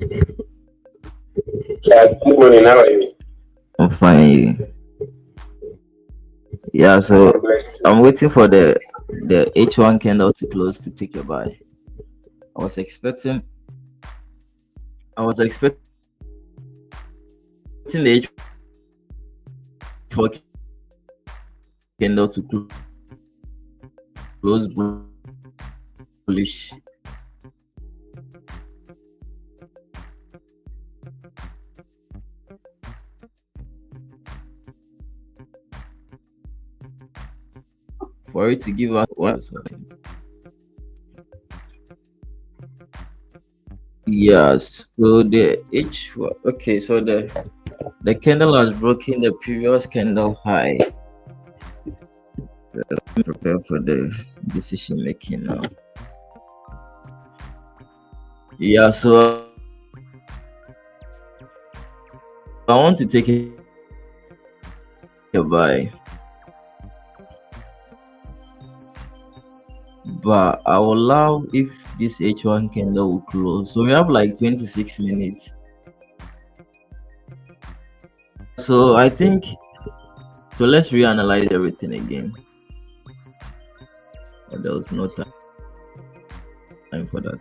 So, good morning. How are you? I'm fine. Yeah, I'm so blessed too. I'm waiting for the H1 candle to close to take a buy. I was expecting I was expecting the H4 candle to close bullish for it to give us what? Yes. So the H okay, so the candle has broken the previous candle high. Prepare for the decision making now. Yeah, so I want to take a buy, but I will allow if this H1 candle will close. So we have like 26 minutes. So I think so. Let's reanalyze everything again. But there was no time for that.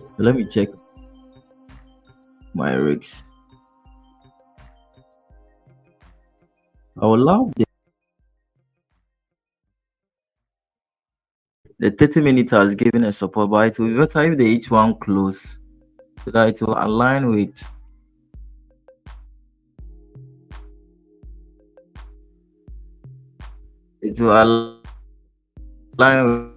So let me check my risks. I will allow the 30 minutes has given a support, but it will be better if the H1 close so that it will align with it will align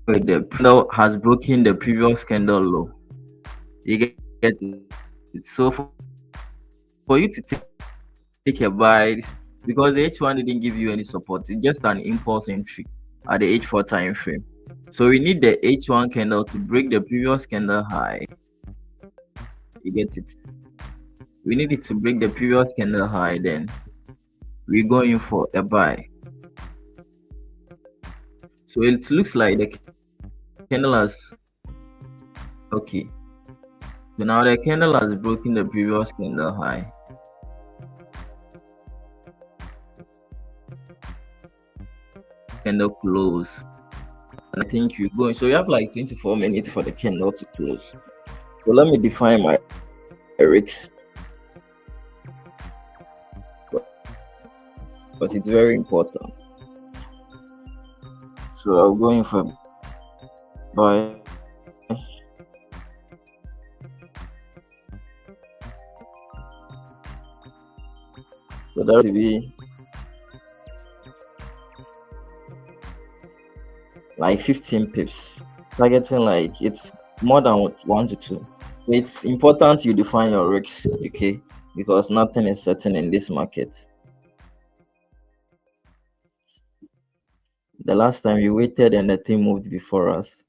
with the candle has broken the previous candle low. You get it. So for you to take a buy because the H1 didn't give you any support, it's just an impulse entry at the H4 time frame. So we need the H1 candle to break the previous candle high. You get it? We need it to break the previous candle high, then we're going for a buy. So it looks like the candle has okay. So now the candle has broken the previous candle high. Candle close. I think we're going. So we have like 24 minutes for the candle to close. So let me define my risks because it's very important. So I'm going for buy. So that will be like 15 pips. Targeting like it's more than 1 to 2. So it's important you define your risks, okay? Because nothing is certain in this market. The last time you waited and the thing moved before us.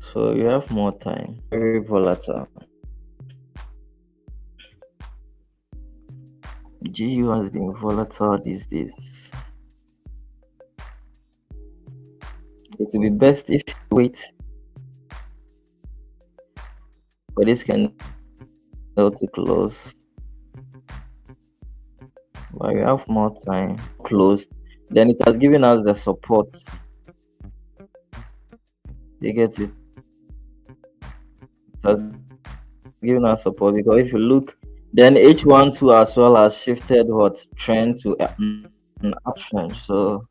So you have more time. Very volatile. GU has been volatile these days. It will be best if you wait for this candle to close. But we have more time. Closed. Then it has given us the support. You get it? It has given us support because if you look, then H1 2 as well has shifted what trend to an uptrend. So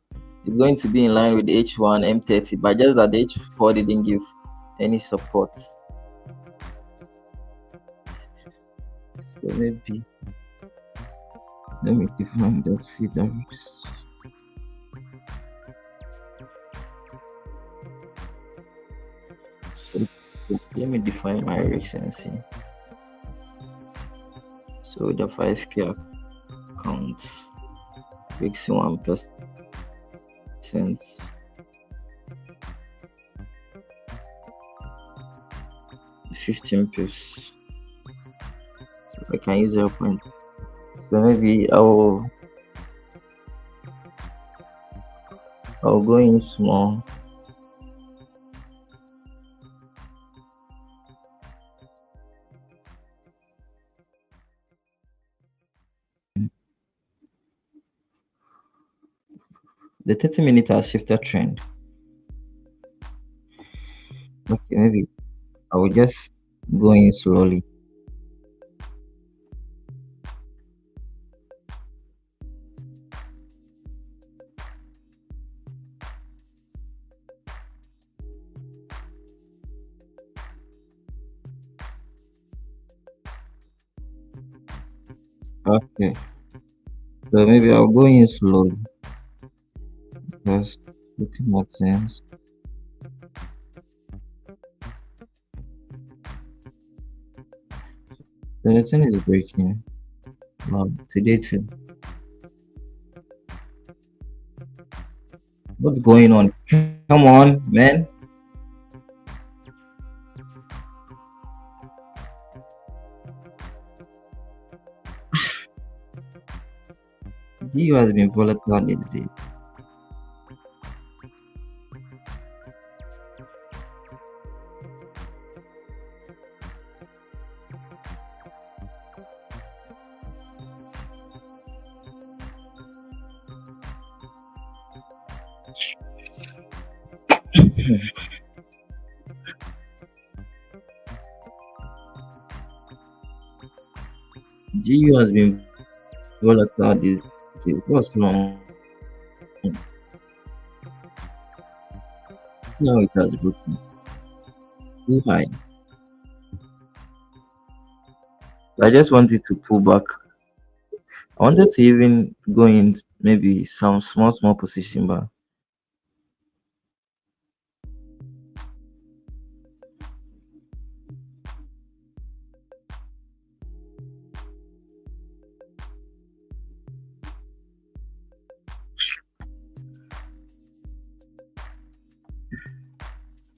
it's going to be in line with H1 M30, but just that the H4 didn't give any support. So maybe let me define that. See that. So let me define my risks and see. So the 5K account risks 1%. 15 pips. So I can use 0.5 So maybe I'll go in small. The 30 minute has shifted trend. Okay, maybe I will just go in slowly. Okay, so maybe I'll go in slowly because looking at things. So the thing is breaking. Wow, today too. What's going on? Come on, man. GU has been volatile these days. GU has been volatile these days. What's wrong? Now it has broken too high. I just wanted to pull back. I wanted to even go in maybe some small position, but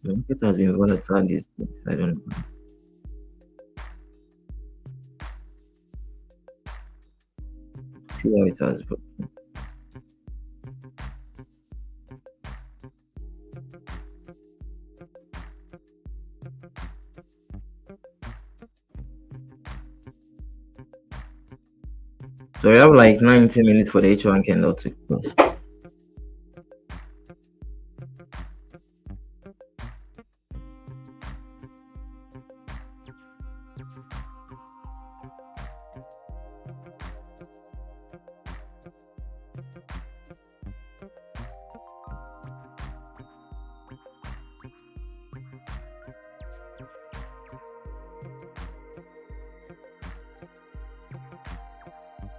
the market has been volatile these days. I don't know. See how it has broken. So we have like 90 minutes for the H1 candle to close.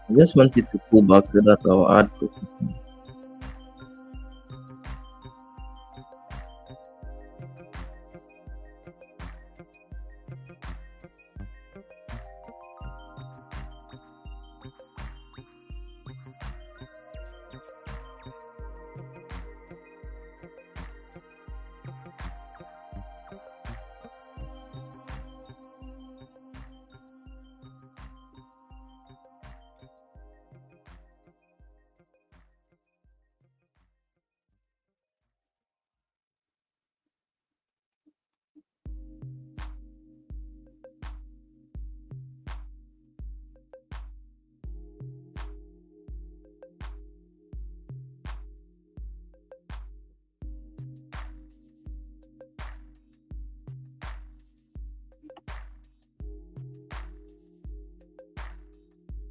I just wanted to pull back so that I'll add position.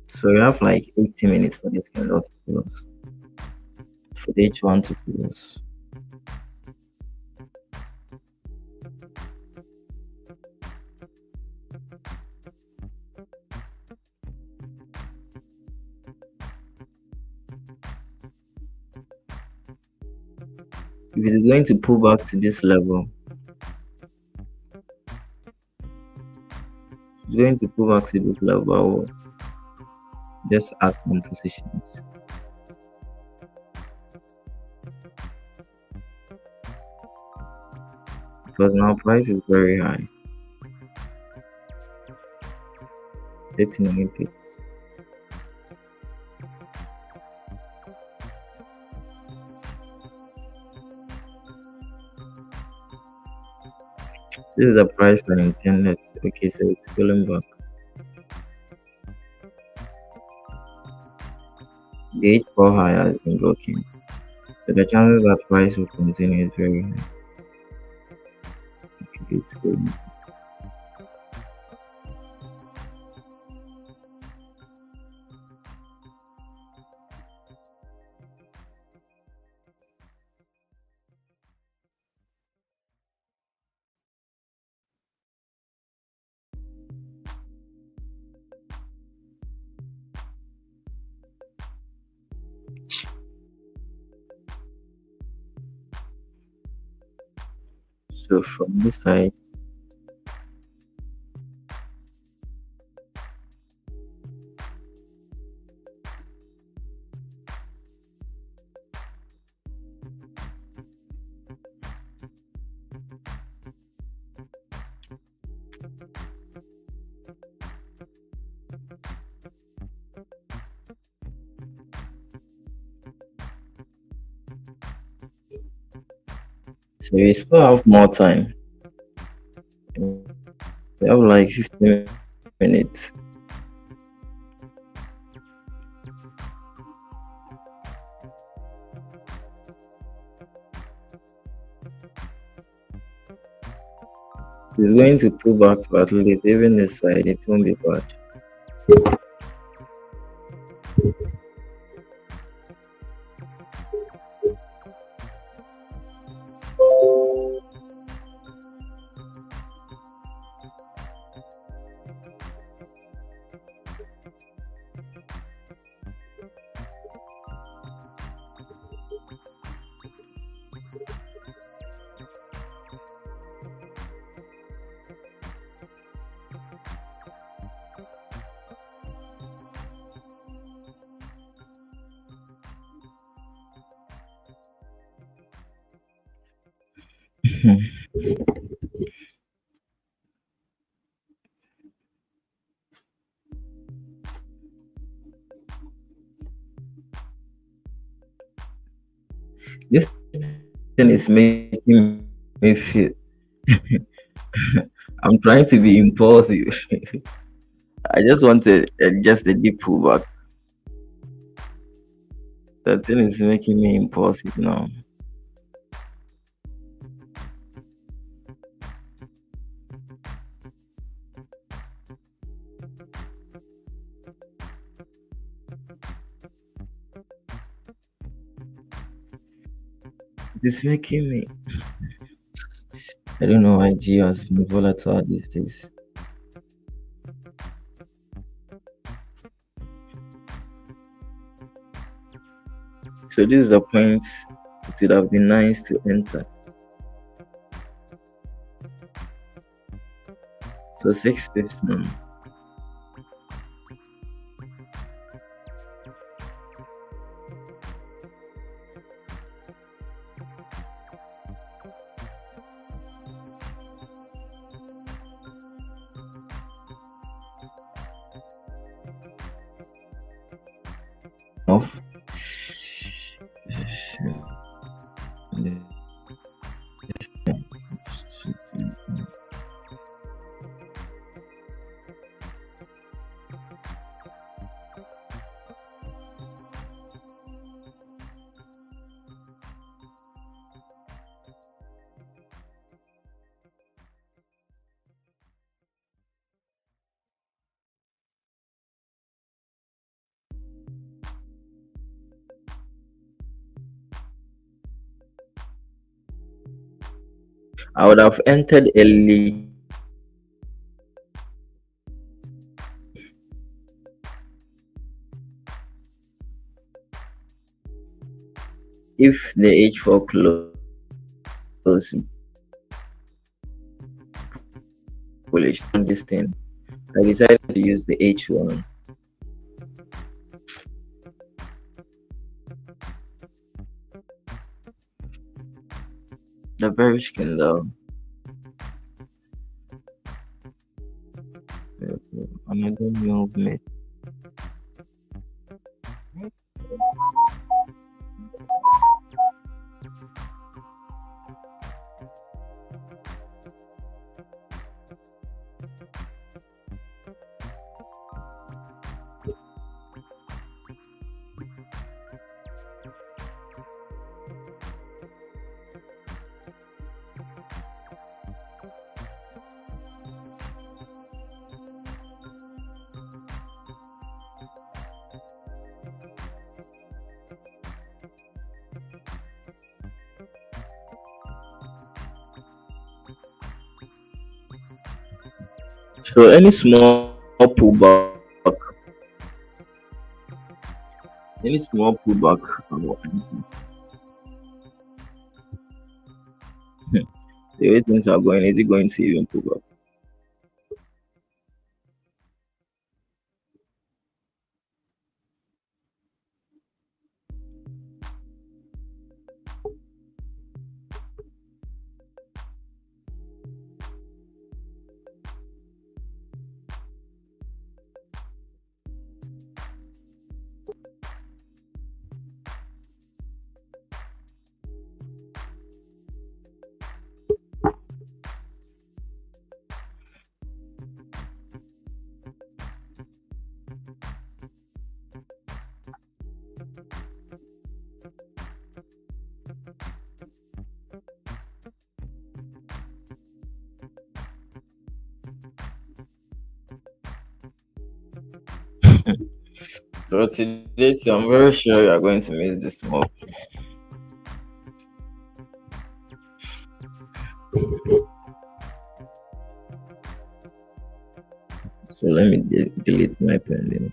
So we have like 80 minutes for this candle to close. For the H1 to close. If it is going to pull back to this level, it's going to pull back to this level. I will just add some positions. Because now price is very high. 13 pips. This is the price I intended. Okay, so it's pulling back. The H4 high has been broken. So the chances that price will continue is very high. Okay, it's going. So from this side, so we still have more time. We have like 15 minutes. It's going to pull back to at least even this side. It won't be bad. This thing is making me feel. I'm trying to be impulsive. I just wanted just a deep pullback. That thing is making me impulsive now. It is making me. I don't know why G has been volatile these days. So this is the point. It would have been nice to enter. So 6 pips now. Off. I would have entered early if the H4 close bullish on this thing. I decided to use the H1. The bearish candle. Another movement. So any small pullback, any small pullback, the way things are going, is it going to even pull back? So today, I'm very sure you are going to miss this move. So let me delete my pending.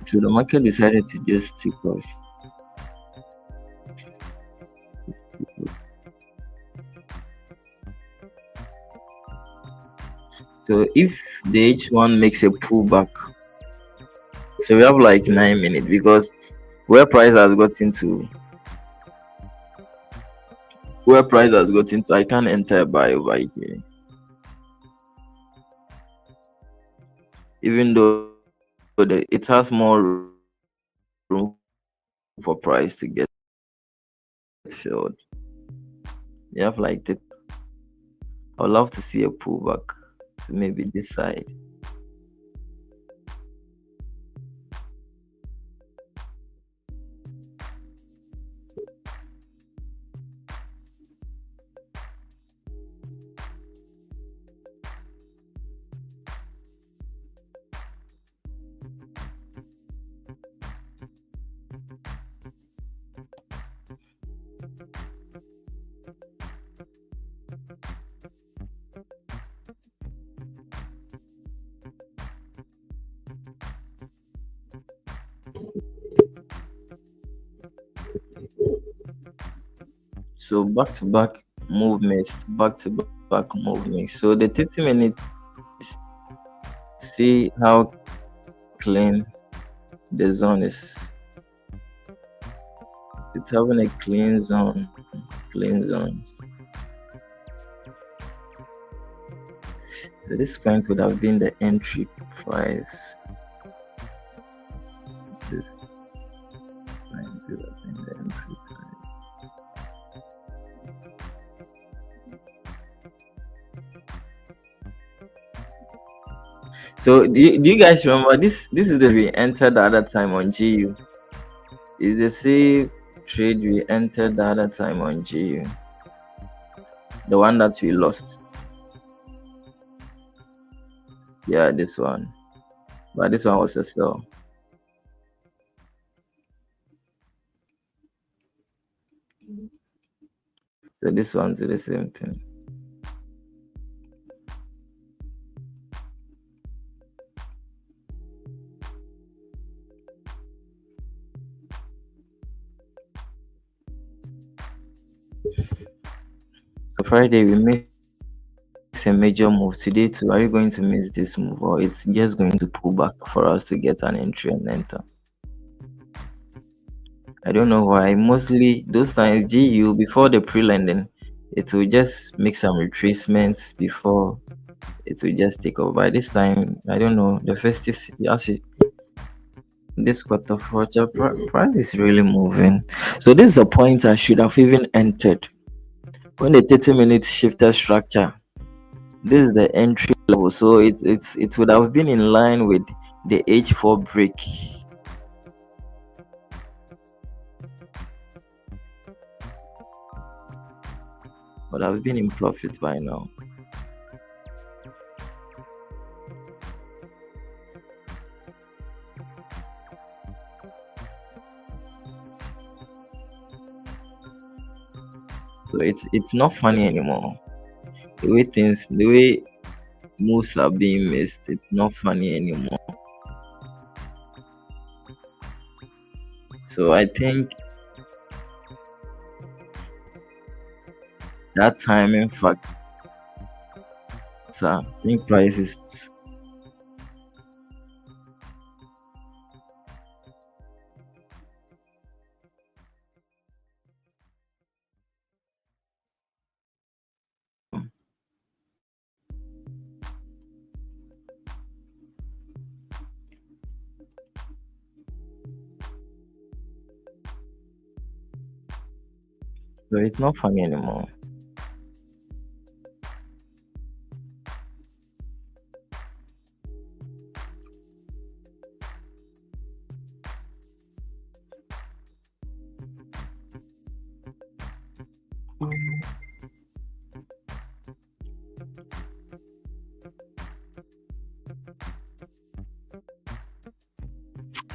So the market decided to just take off. So if the H1 makes a pullback, so we have like 9 minutes because where price has gotten to, I can't enter buy over here, even though it has more room for price to get filled. You have like the, I would love to see a pullback to maybe this side. So back to back movements. So the 30 minutes, see how clean the zone is. It's having a clean zone, clean zones. So this point would have been the entry price. This point would have been the entry price. So do you guys remember this? This is the we entered the other time on GU. Is the same trade we entered the other time on GU. The one that we lost. Yeah, this one. But this one was a sell. So this one's the same thing. So Friday we made a major move. Today too, are you going to miss this move, or it's just going to pull back for us to get an entry and enter? I don't know why. Mostly those times GU before the pre-lending, it will just make some retracements before it will just take over. By this time, I don't know, the festive actually this quarter future price is really moving. So this is the point I should have even entered when the 30-minute shifter structure. This is the entry level, so it would have been in line with the H4 break. But I've been in profit by now. So it's not funny anymore. The way moves are being missed, it's not funny anymore. So I think that timing factor, I think prices. So it's not funny anymore.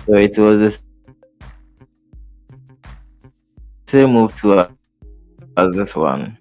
So it was the same move to as this one.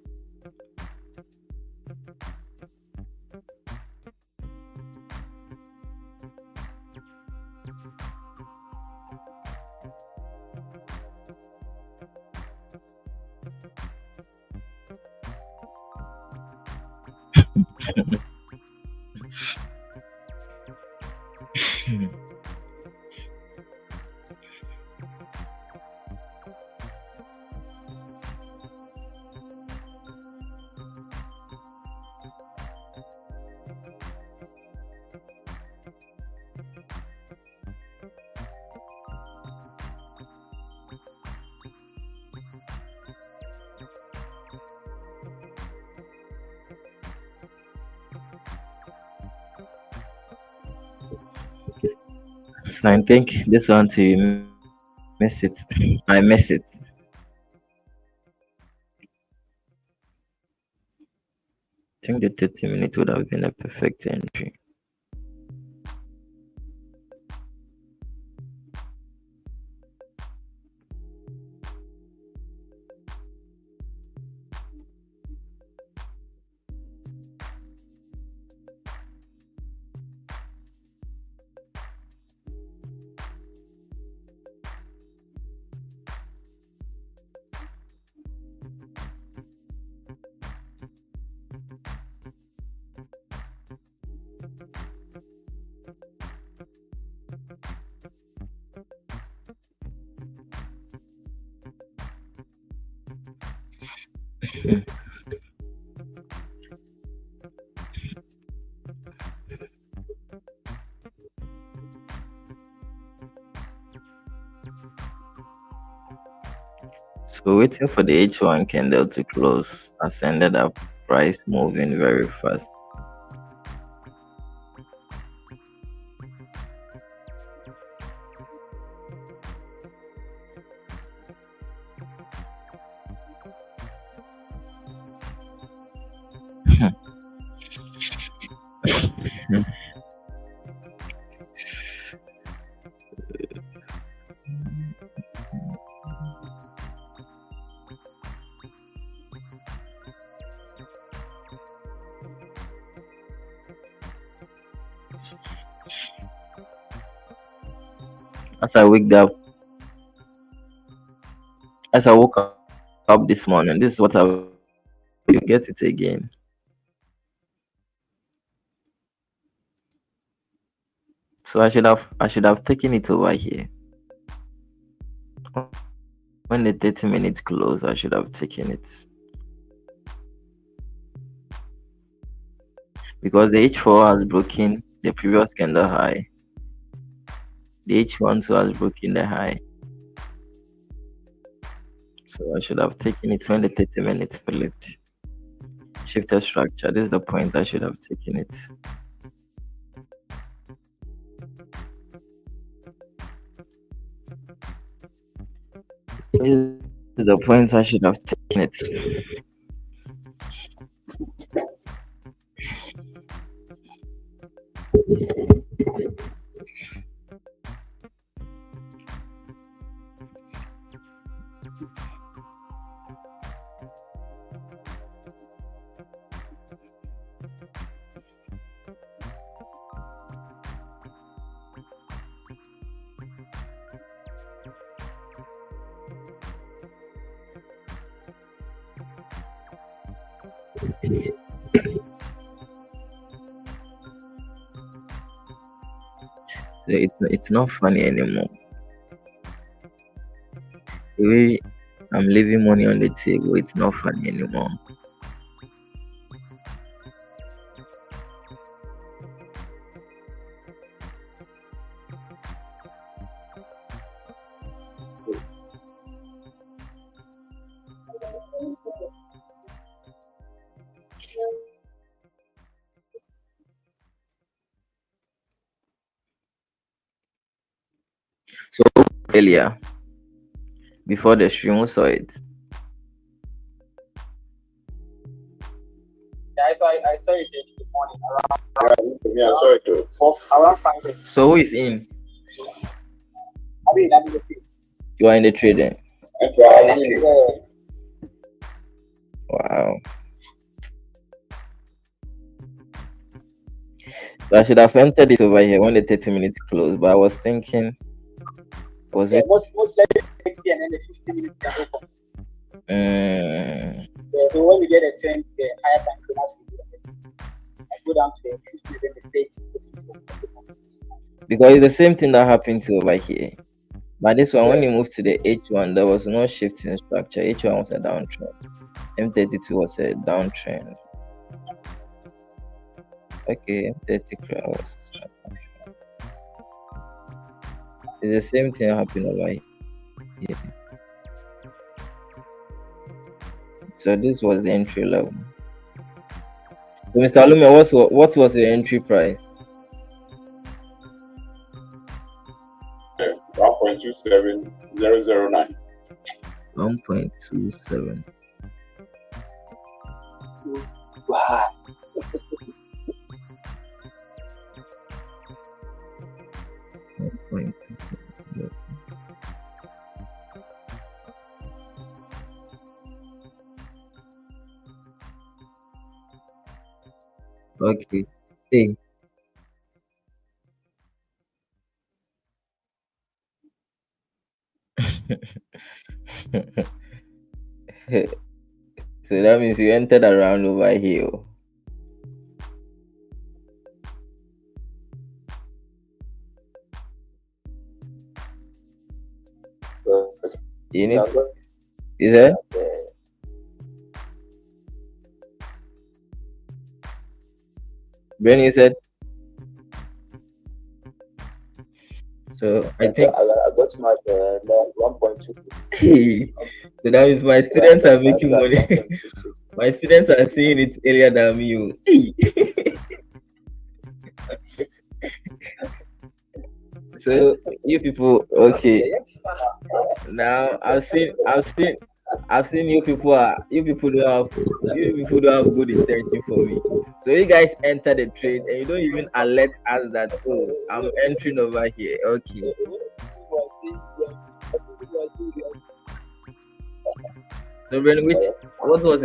So I think this one to miss it. I miss it. I think the 30 minutes would have been a perfect entry. So waiting for the H1 candle to close has ended up price moving very fast. As I waked up, as I woke up this morning, this is what I will get it again. So I should have taken it over here. When the 30 minutes close, I should have taken it. Because the H4 has broken the previous candle high. The H1 too has broken the high. So I should have taken it when the 30 minutes flipped. Shifted structure. This is the point I should have taken it. This is the point I should have taken it. So it's not funny anymore. The way I'm leaving money on the table, it's not funny anymore. So earlier, before the stream, who saw it? Yeah, I saw it in the morning around. Yeah, I saw it too. Around 5 a.m. So who is in? I mean, I'm in the field. You are in the trading. Yeah. Wow. So I should have entered it over here when the 30 minutes closed, but I was thinking, was it? Most likely 60 and then the 50 minutes can open. Yeah, so when we get a trend, the higher time to I go down to the 50, then the 30. Because it's the same thing that happened to over here. But this one, when you moved to the H1, there was no shift in structure. H1 was a downtrend. M32 was a downtrend. Okay, M30 crowds. It's the same thing happening over here. So this was the entry level. So Mr. Alume, what was your entry price? 1.27009. 1.27. Wow. Okay. Hey. So that means you entered around over here. You need to, is it? Ben, you said? So I think I got my 1.2. so that means my students are making money. My students are seeing it earlier than me. So you people, okay. Now I've seen you people don't have good intention for me. So you guys enter the trade and you don't even alert us that, oh, I'm entering over here. Okay. So Ben, what was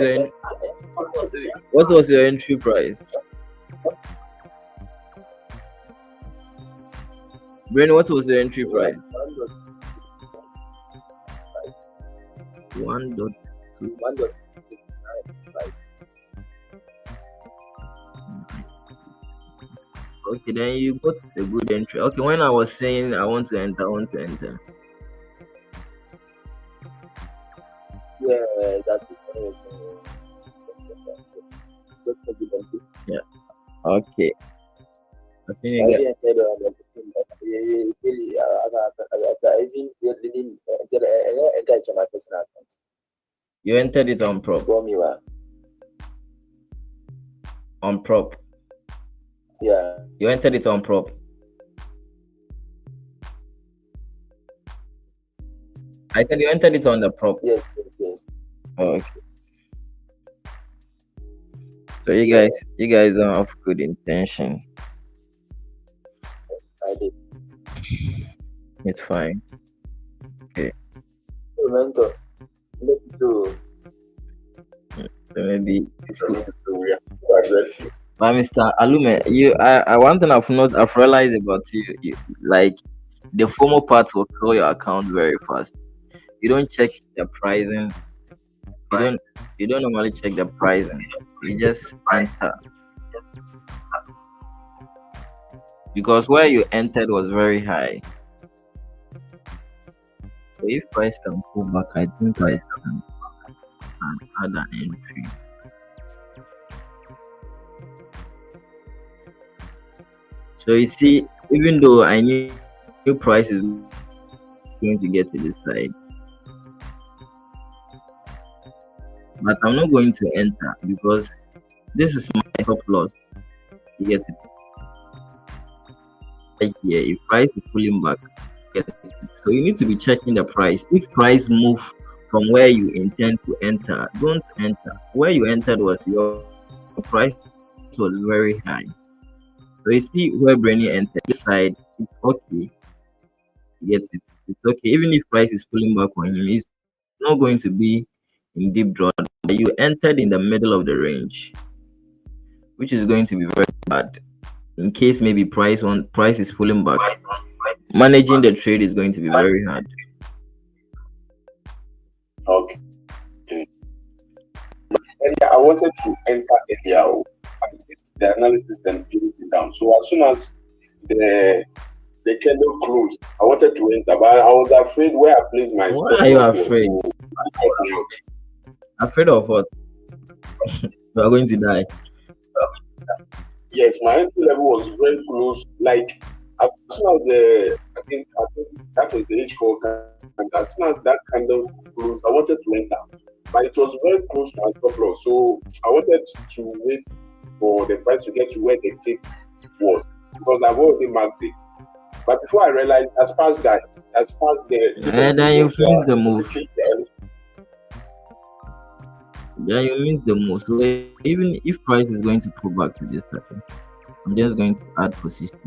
your entry price? Ben, what was your entry price? 1.2. Okay, then you got a good entry. Okay, when I was saying I want to enter. Yeah, that's it. Yeah. Okay. I think you get. You entered it on prop. On prop. Yeah. You entered it on prop. I said you entered it on the prop. Yes. Oh, okay. So you guys don't have good intention. I did. It's fine. Okay. Mentor. So maybe it's good. But Mr. Alume, I one thing I've realized about you, like the formal part will kill your account very fast. You don't check the pricing You don't you don't normally check the pricing. You just enter because where you entered was very high. So if price can pull back, I think can add an entry. So you see, even though I knew price is going to get to this side, but I'm not going to enter because this is my top loss. You get it right here. If price is pulling back, get it. So you need to be checking the price. If price move from where you intend to enter, don't enter. Where you entered was your price was very high. So you see where Brainy entered this side, it's okay. You get it. It's okay. Even if price is pulling back on him, it's not going to be in deep drawdown. You entered in the middle of the range, which is going to be very bad. In case maybe price is pulling back, managing the trade is going to be very hard. Okay. Earlier, I wanted to enter earlier. And did the analysis and pin it down. So as soon as the candle closed, I wanted to enter, but I was afraid where I placed my Why stop are you loss was afraid? to cut me out. Afraid of what? You are going to die. Yes, my entry level was very close. Like as soon as I think that was the H4 and as soon as that candle closed, I wanted to enter. But it was very close to my stop loss. So I wanted to wait for the price to get to where the tick was because I've already marked it. But before I realized, as past the And then you miss the move. the Then you miss the move. So even if price is going to pull back to this side, I'm just going to add position.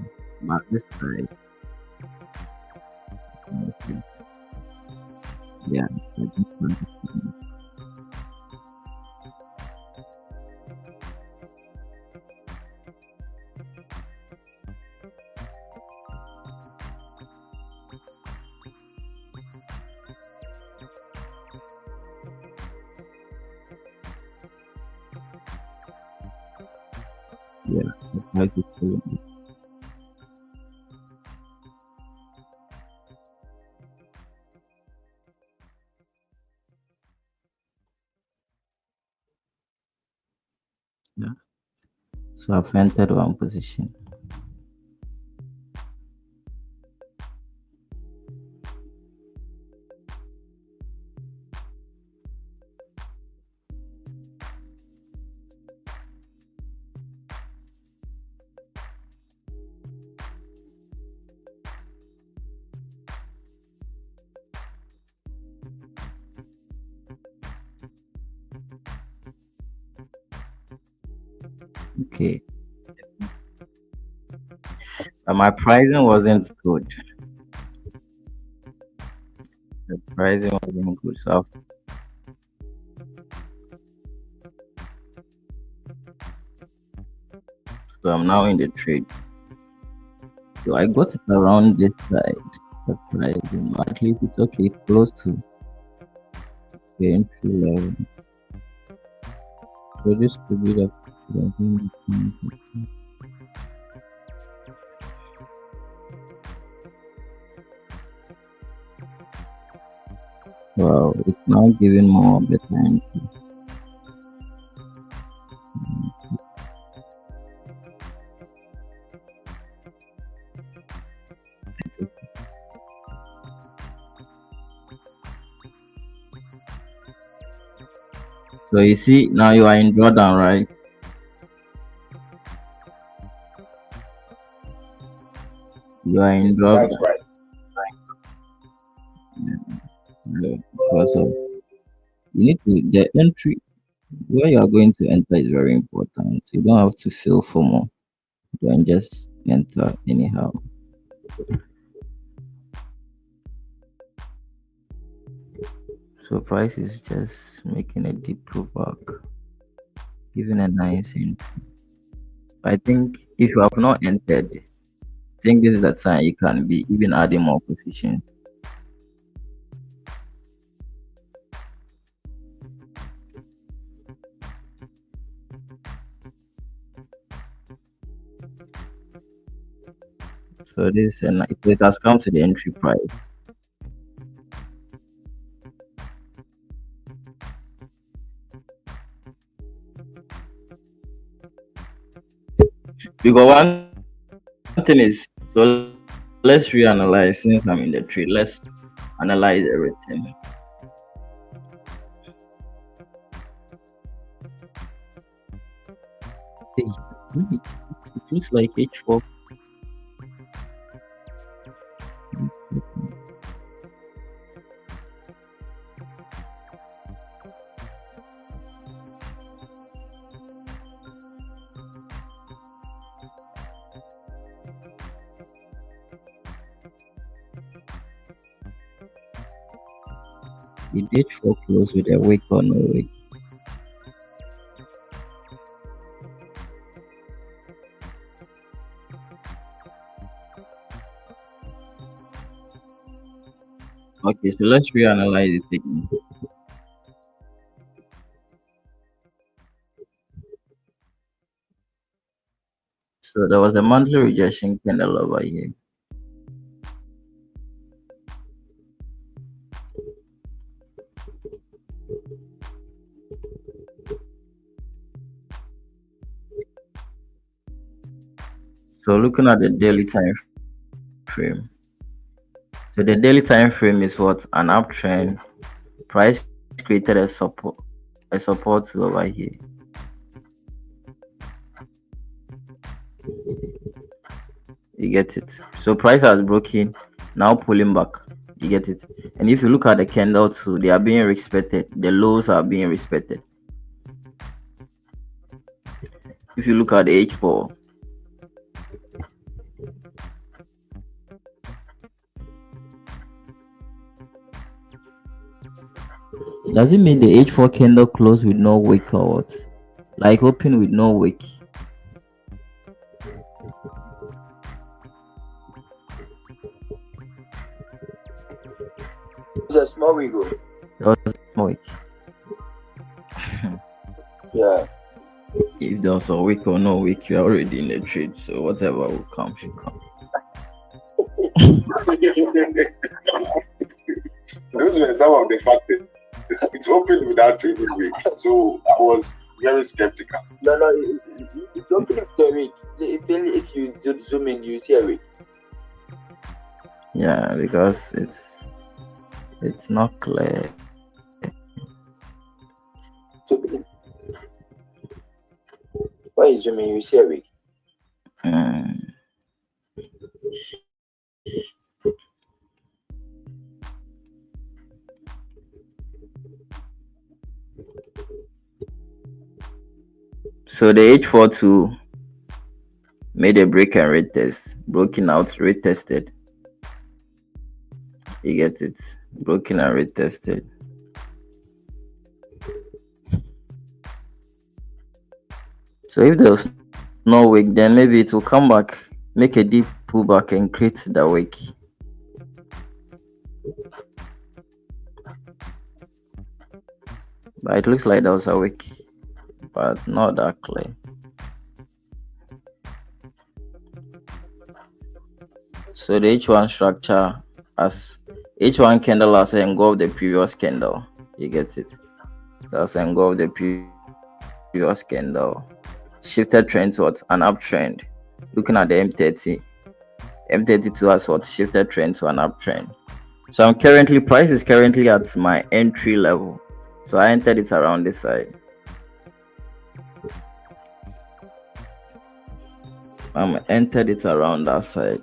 But this side, let's see. Yeah. I think so. Yeah, the price is pulling back. Yeah. So I've entered one position. Okay. But my pricing wasn't good. The pricing wasn't good. So I'm now in the trade. So I got it around this side. The pricing. At least it's okay, close to the entry level. So this could be the wow, it's now giving more better entry. So you see, now you are in drawdown, right? You are in drawdown. That's right. Yeah, because of you need to the entry where you are going to enter is very important. You don't have to feel for more. Don't just enter anyhow. So price is just making a deep pullback, giving a nice entry. I think if you have not entered, I think this is the time you can be even adding more position. So this and it has come to the entry price. Because one thing is, so let's reanalyze since I'm in the trade. Let's analyze everything. Hey, it looks like H4. Did H4 close with a wick or no wick? Okay, so let's reanalyze it again. So there was a monthly rejection candle over here. So looking at the daily time frame. So the daily time frame is what? An uptrend. Price created a support over here. You get it. So price has broken, now pulling back. You get it. And if you look at the candle too, they are being respected. The lows are being respected. If you look at the H4, does it mean the H4 candle close with no wick or what? Like open with no wick? It's a small wiggle. There was no wick. Yeah. If there's a wick or no wick, you're already in the trade. So whatever will come should come. Those were some of the factors. It's opened without trading week, so I was very skeptical. No, it's open with a week. If you do zoom in, you see a week. Yeah, because it's not clear. So, when you zoom in, you see a week. So the H42 made a break and retest, broken out, retested. You get it, broken and retested. So if there's no wick, then maybe it will come back, make a deep pullback and create the wick. But it looks like there was a wick, but not that clear. So the H1 structure as H1 candle has engulfed the previous candle. You get it? That's engulfed the previous candle. Shifted trend towards an uptrend. Looking at the M30, M32 has what? Shifted trend to an uptrend. So price is currently at my entry level. So I entered it around this side. Entered it around that side.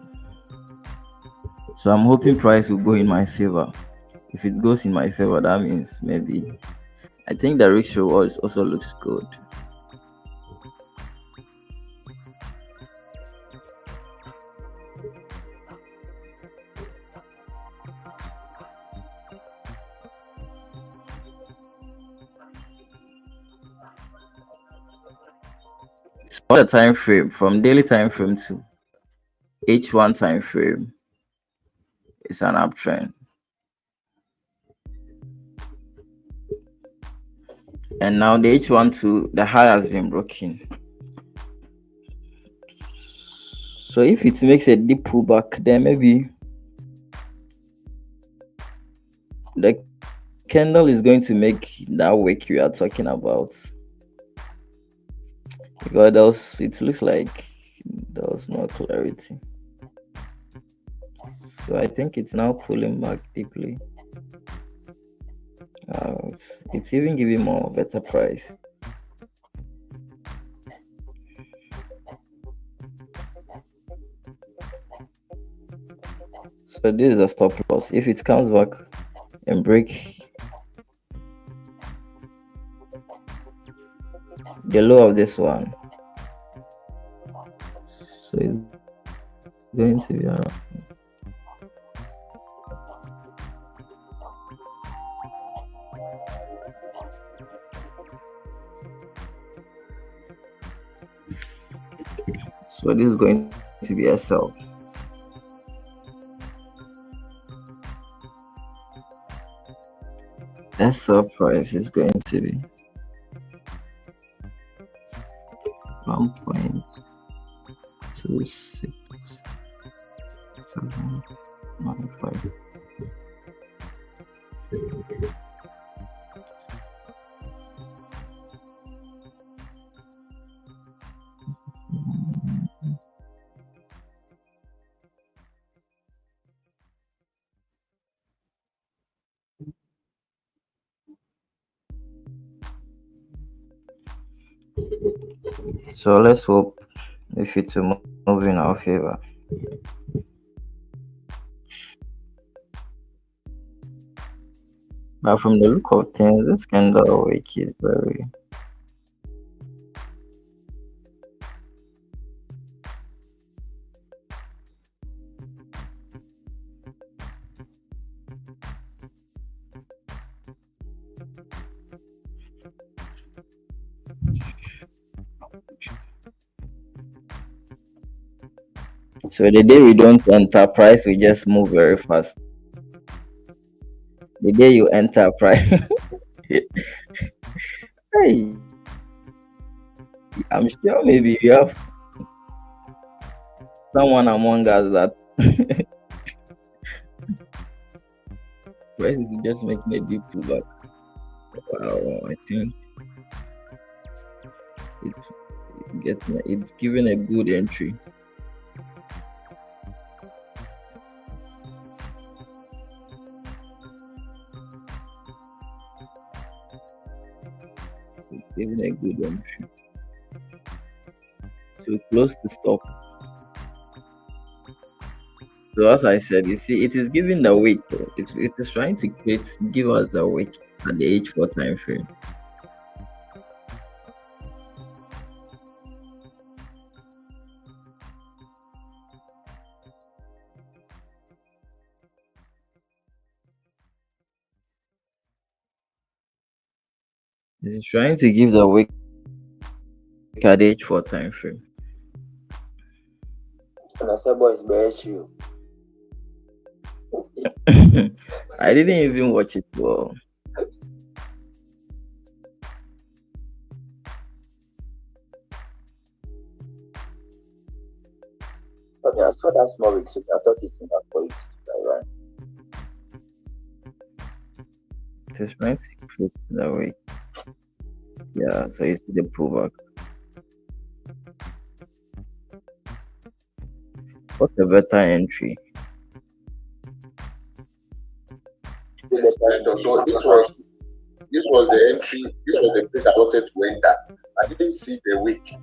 So I'm hoping price will go in my favor. If it goes in my favor, that means maybe I think the risk reward also looks good. So the time frame from daily time frame to H1 time frame is an uptrend. And now the H1 to the high has been broken. So if it makes a deep pullback, then maybe the candle is going to make that wick we are talking about. Because it looks like there was no clarity. So I think it's now pulling back deeply. It's even giving more better price. So this is a stop loss. If it comes back and break the low of this one, so it's going to be around. So this is going to be a sell. That sell price is going to be 1.26715. So let's hope if it will move in our favor. But from the look of things, this candle wick is very so the day we don't enter, price we just move very fast. The day you enter, price hey, I'm sure maybe you have someone among us that price is just making a deep pullback. Wow, I think it's giving a good entry. It's giving a good entry. So close to stop. So as I said, you see, it is giving the wick. It is trying to give us the wick at the H4 time frame. It is trying to give the wick at the H4 time frame. And I said, boys, bears you. I didn't even watch it well. Okay, I saw that small week, so I thought it's enough for it to run. It is trying to create the wick. Yeah, so you see the pullback. What's a better entry? So this was the entry. This was the place I wanted to enter. I didn't see the wick.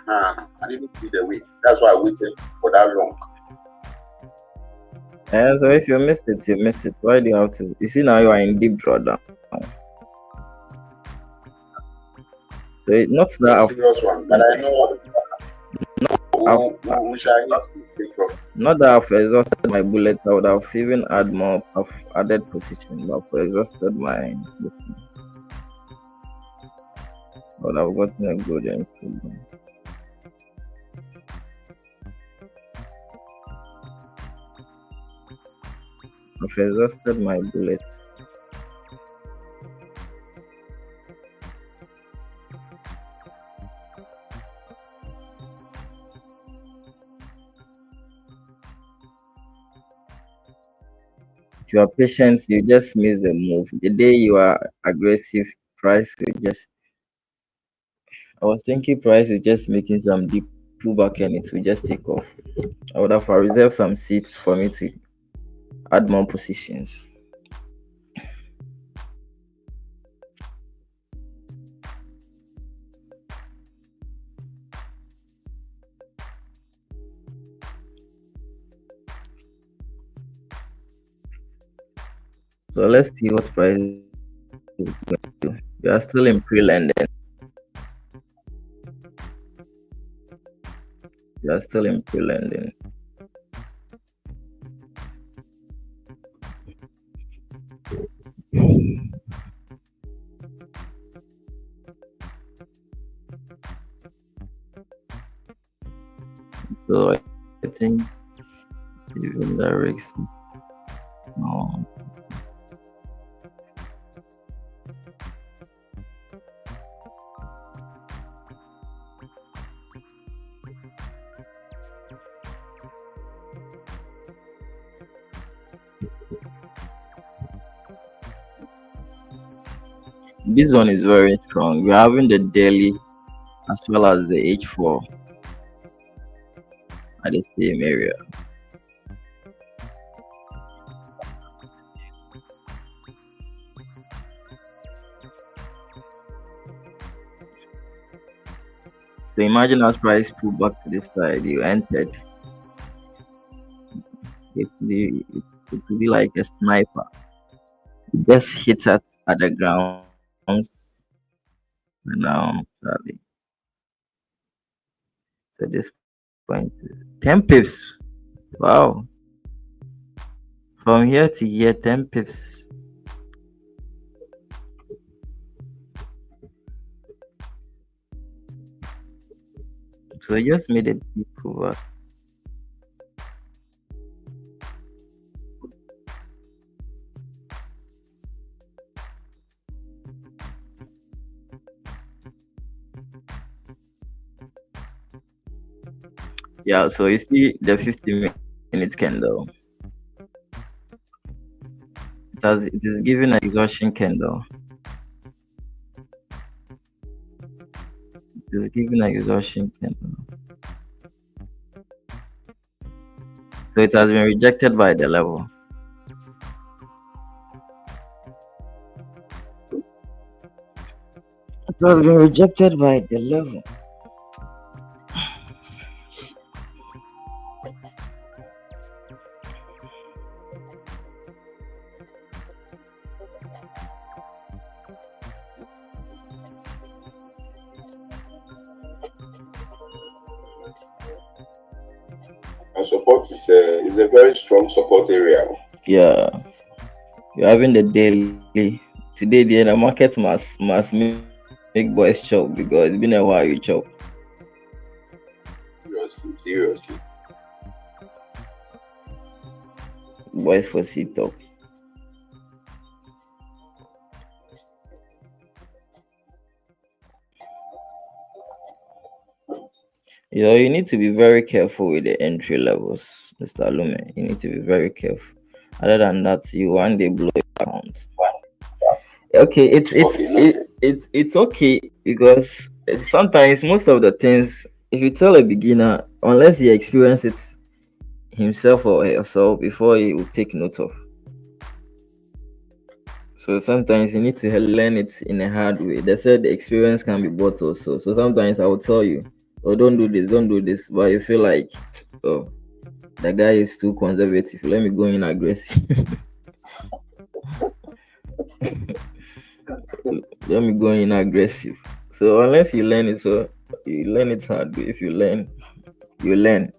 I didn't see the wick. That's why I waited for that long. And so if you miss it, you miss it. Why do you have to? You see now you are in deep drawdown. So it's not that Serious one, but I know we shall need to take off. Not that I've exhausted my bullet, I would have even add more of added position, but I've exhausted my this thing. I would have gotten a good entry. I've exhausted my bullets. If you are patient, you just miss the move. The day you are aggressive, price will just. I was thinking price is just making some deep pullback and it will just take off. I would have reserved some seats for me to add more positions. So let's see what price is going to do. We are still in pre-lending. We are still in pre-lending. So I think even the risk. No. This one is very strong. We're having the daily as well as the H4 at the same area. So imagine as price pull back to this side, you entered. It will be like a sniper. You just hit at the ground. Now, sorry. So this point, 10 pips. Wow. From here to here, 10 pips. So I just made a deep pullback. Yeah, so you see the 50-minute candle. It is giving an exhaustion candle. It is giving an exhaustion candle. So it has been rejected by the level. It has been rejected by the level. And support is a very strong support area. Yeah, you're having the daily. Today, the market must make boys chop because it's been a while you chop. Seriously. Boys for sit up. You need to be very careful with the entry levels, Mr. Lume. You need to be very careful. Other than that, you one day blow your account. Okay, it's okay because sometimes most of the things, if you tell a beginner, unless he experience it himself or herself before he will take note of. So sometimes you need to learn it in a hard way. They said the experience can be bought also. So sometimes I will tell you, oh, don't do this, but you feel like, oh, the guy is too conservative, let me go in aggressive. Let me go in aggressive. So unless you learn it, so you learn it hard way. If you learn, you learn.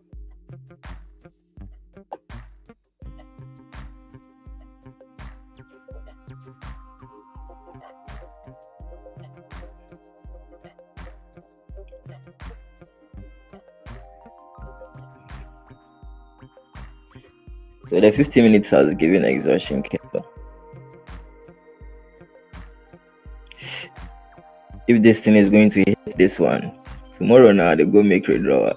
So the 50 minutes has given exhaustion candle. If this thing is going to hit this one, tomorrow now they go make withdrawal.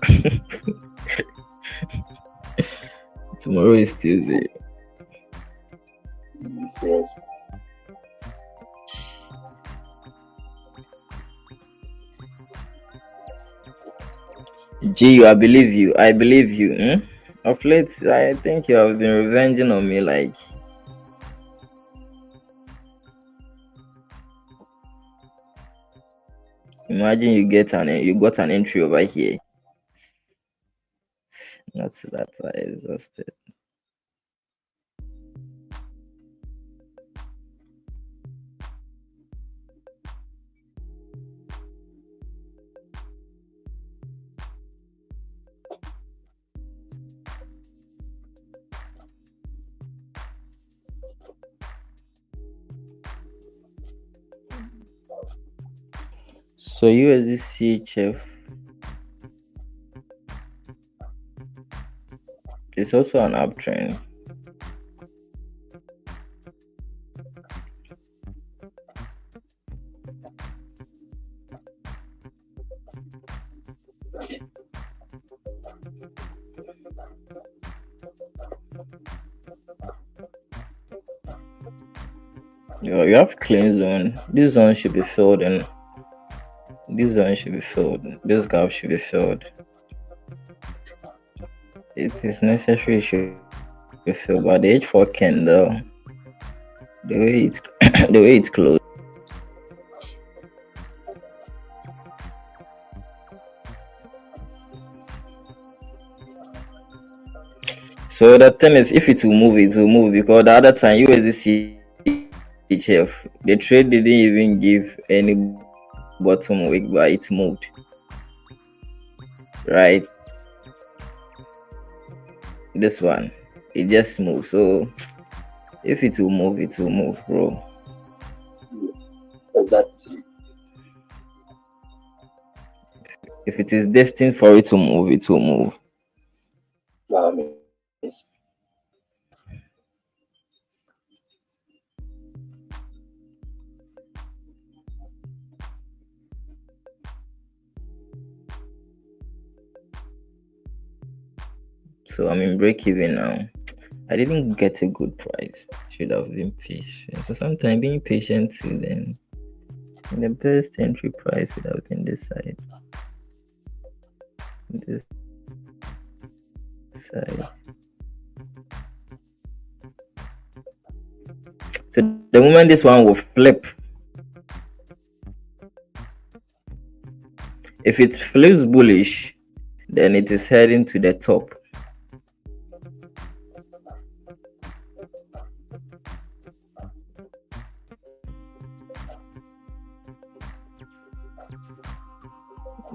Tomorrow is Tuesday. Yes. G, I believe you. I believe you. Of late, I think you have been revenging on me. Like, imagine you got an entry over here. Not that I exhausted. So USDCHF is also an uptrend. You have clean zone. This zone should be filled in. This zone should be filled. This gap should be filled. It is necessary it should be filled. But the H4 candle, the way it the way it's closed. So the thing is, if it will move because the other time USDC HF, the trade didn't even give any bottom wick, but it moved. Right? This one, it just moved. So if it will move, bro. Exactly. If it is destined for it to move, it will move. Yes. So I'm in break even now. I didn't get a good price. Should have been patient. So sometimes being patient too, then the best entry price would have been this side. This side. So the moment this one will flip, if it flips bullish, then it is heading to the top.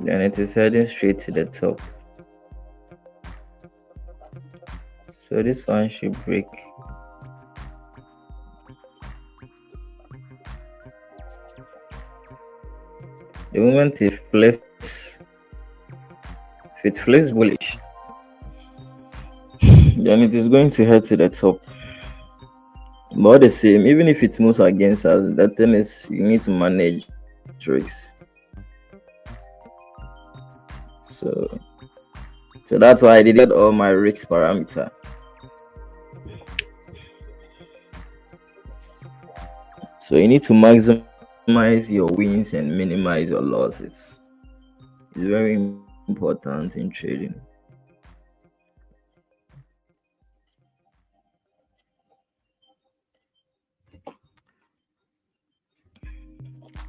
Then it is heading straight to the top. So this one should break. The moment it flips, if it flips bullish, then it is going to head to the top. But the same, even if it moves against us, the thing is you need to manage risks. So that's why I did all my risk parameter. So you need to maximize your wins and minimize your losses. It's very important in trading.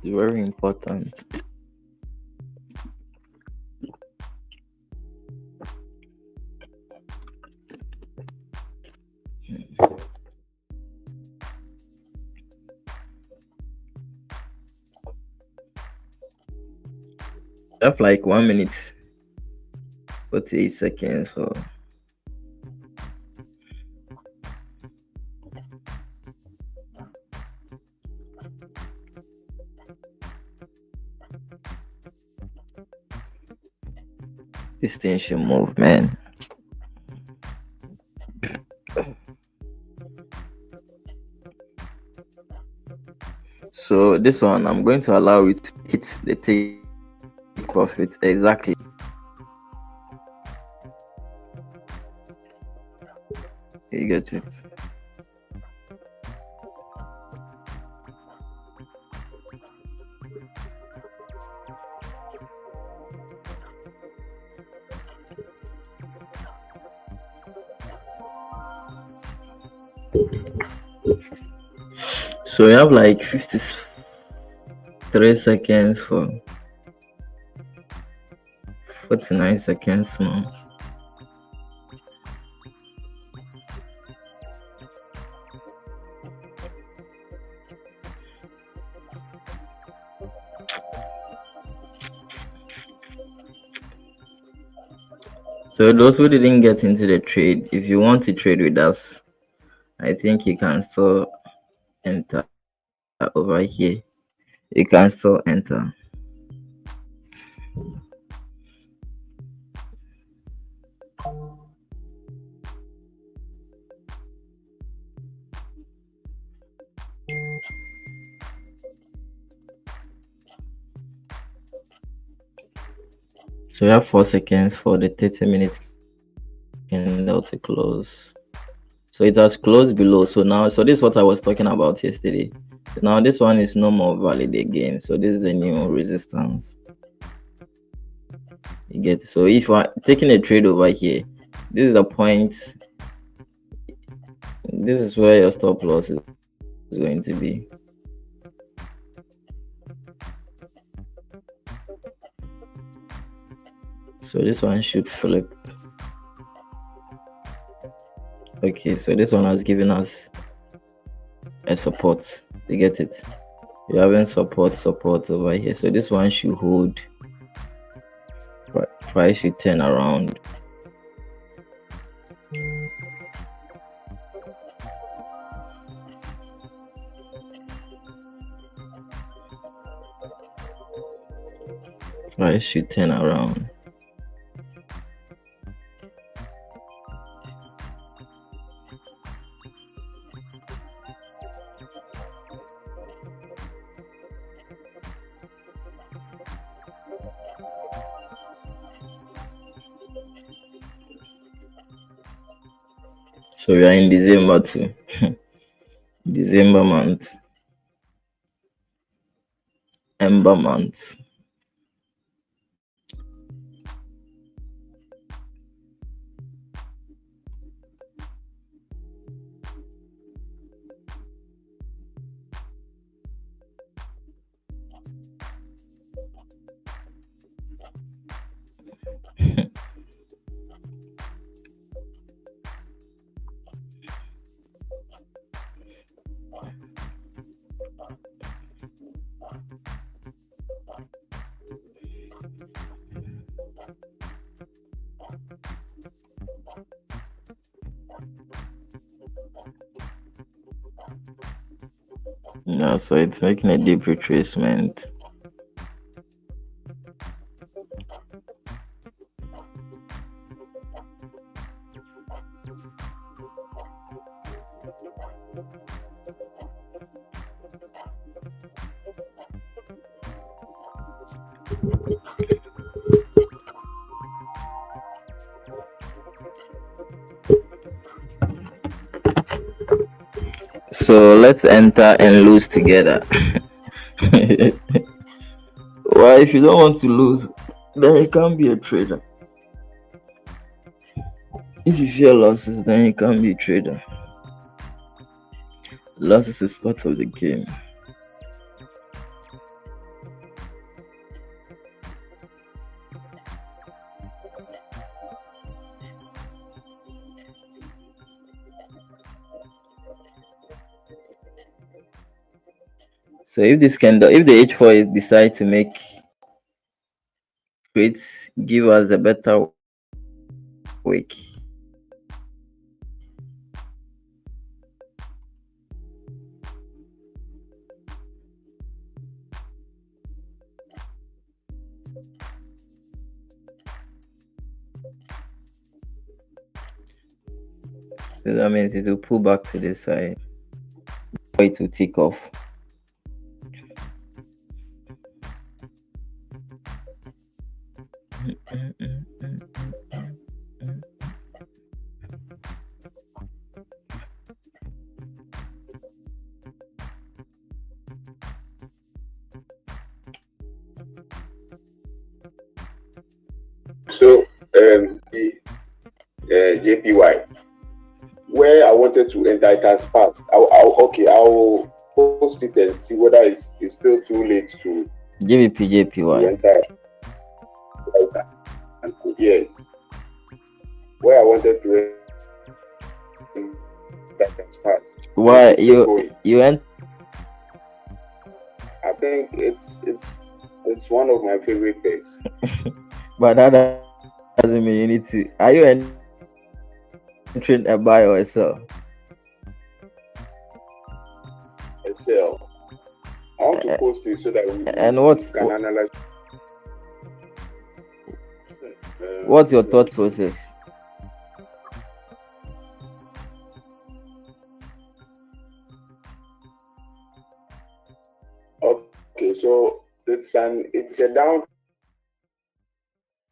It's very important. I have like 1 minute, 48 seconds for. This thing should move, man. So this one, I'm going to allow it to hit the take profit exactly. You get it. So you have like 53 seconds for 49 seconds now. So those who didn't get into the trade, if you want to trade with us, I think you can still enter over here. You can still enter. So you have 4 seconds for the 30-minute candle to close. So it has closed below. So this is what I was talking about yesterday. So now this one is no more valid again. So this is the new resistance. You get, so if you are taking a trade over here, this is the point. This is where your stop loss is going to be. So this one should flip. Okay, so this one has given us a support. You get it? You're having support over here. So this one should hold. Price should turn around. Price should turn around. So we are in December too. December month. Ember month. Yeah, so it's making a deep retracement. So let's enter and lose together. Why, if you don't want to lose, then you can't be a trader. If you fear losses, then you can't be a trader. Losses is part of the game. So if this candle, if the H4 decide to make trades, give us a better week. So that means it will pull back to this side. It will tick off. So the JPY, where I want wanted to enter it as fast. I'll post it and see whether it's still too late to JPY. enter it. And yes, where I wanted to enter as fast. Why It's still going. you enter? I think it's one of my favorite pairs. But that doesn't mean you need to. Are you entering a buy or a sell? A sell. I want to post it so that we can analyze. What's your thought process? Okay, so it's a down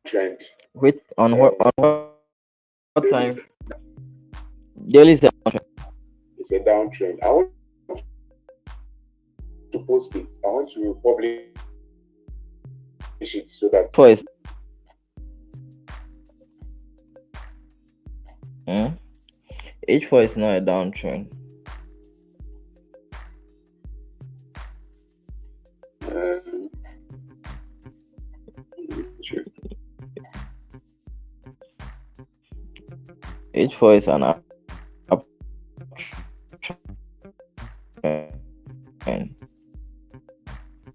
trend. Wait, on what time? Daily is a downtrend. It's a downtrend. I want to post it. I want to publish it so that Choice. H4 is not a downtrend. H4 is an up trend.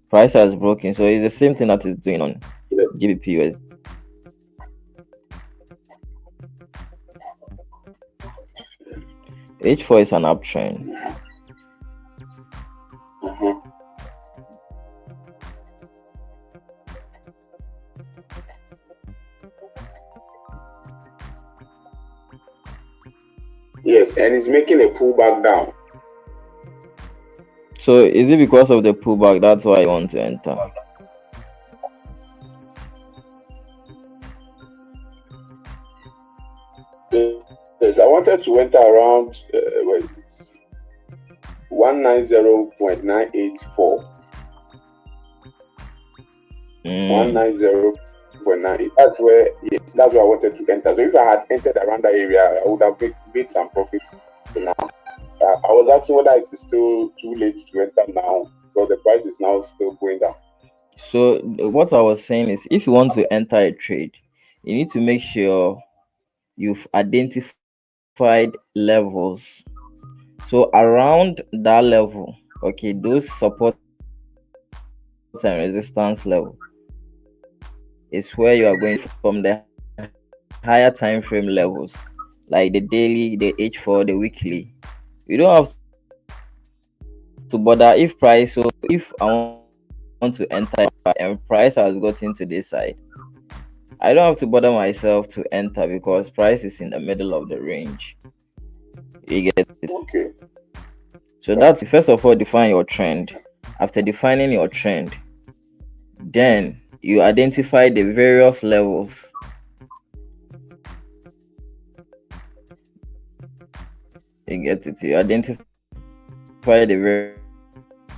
Price has broken, so it's the same thing that is doing on GBP USD. H4 is an uptrend. Yes, and it's making a pullback down. So is it because of the pullback that's why you want to enter? Yes, I wanted to enter around 190.984. 190.98. That's where I wanted to enter. So if I had entered around that area, I would have made some profit now. I was asking whether it is still too late to enter now, because the price is now still going down. So what I was saying is, if you want to enter a trade, you need to make sure you've identified levels. So around that level, okay, those support and resistance level is where you are going from the higher time frame levels, like the daily, the H4, the weekly. You don't have to bother if price. So if I want to enter and price has gotten to this side, I don't have to bother myself to enter because price is in the middle of the range. You get it? Okay. So that's, first of all, define your trend. After defining your trend, then you identify the various levels. You get it? You identify the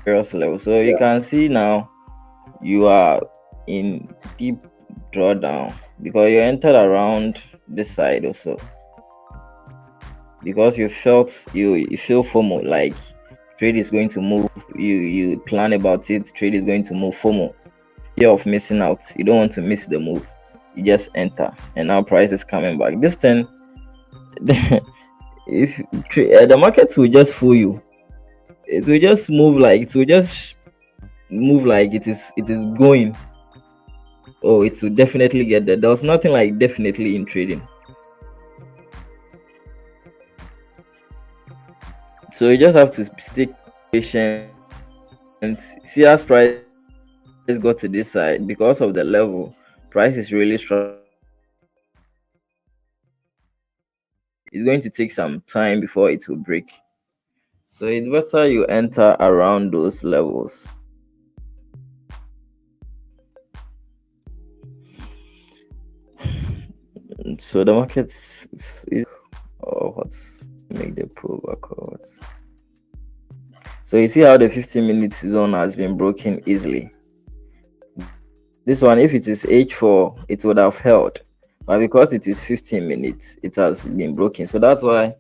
various levels. So you can see now you are in deep drawdown because you entered around this side also, because you feel FOMO, like trade is going to move. You plan about it, trade is going to move. FOMO, fear of missing out. You don't want to miss the move. You just enter, and now price is coming back. This thing, if the market will just fool you, it will just move like it is going. Oh, it will definitely get there. There was nothing like definitely in trading. So you just have to stay patient and see as price got to this side. Because of the level, price is really strong. It's going to take some time before it will break. So it's better you enter around those levels. So the market is what's make the pullback or what? So you see how the 15-minute zone has been broken easily. This one, if it is H4, it would have held, but because it is 15 minutes, it has been broken. So that's why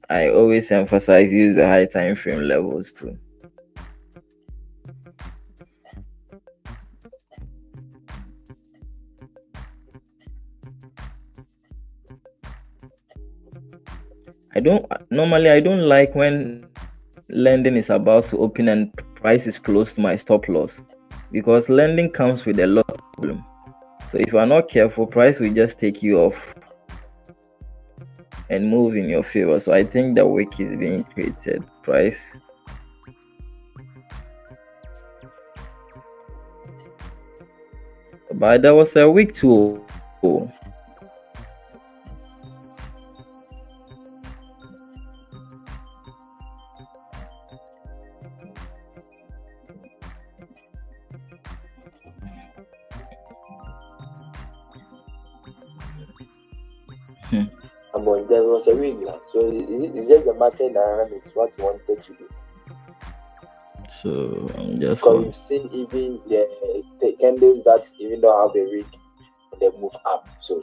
I always emphasize use the high time frame levels too. I don't like when lending is about to open and price is close to my stop loss, because lending comes with a lot of problem. So if you are not careful, price will just take you off and move in your favor. So I think the wick is being created. Price. But there was a wick too. But there was a ring now. So is just the market dynamics what you wanted to do? So I'm just Because we've seen even the candles that even don't have a rig, they move up. So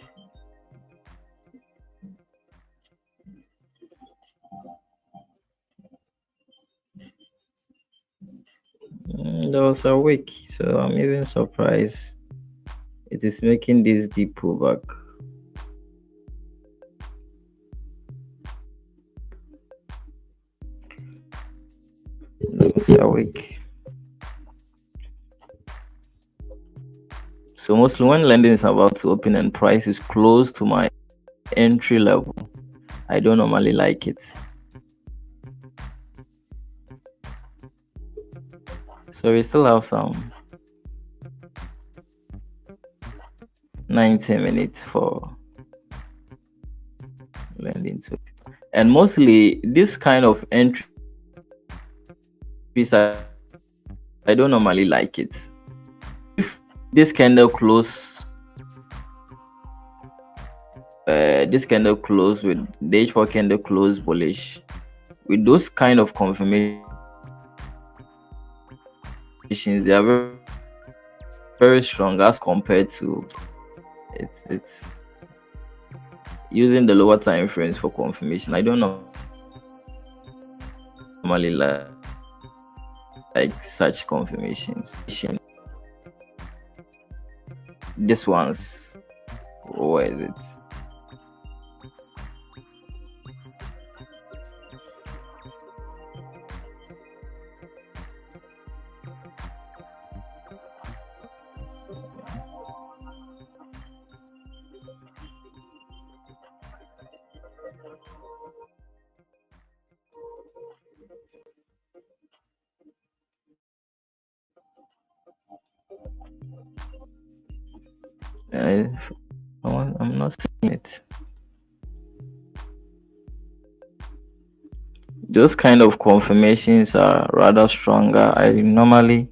there was a wick. So I'm even surprised it is making this deep pullback. There was a wick. So mostly when lending is about to open and price is close to my entry level, I don't normally like it. So we still have some 90 minutes for lending to. And mostly this kind of entry, I don't normally like it. If this candle close with the H4 candle close bullish, with those kind of confirmations, they are very, very strong as compared to it's using the lower time frames for confirmation. I don't normally like such confirmations. This one's, where is it? I'm not seeing it. Those kind of confirmations are rather stronger. I normally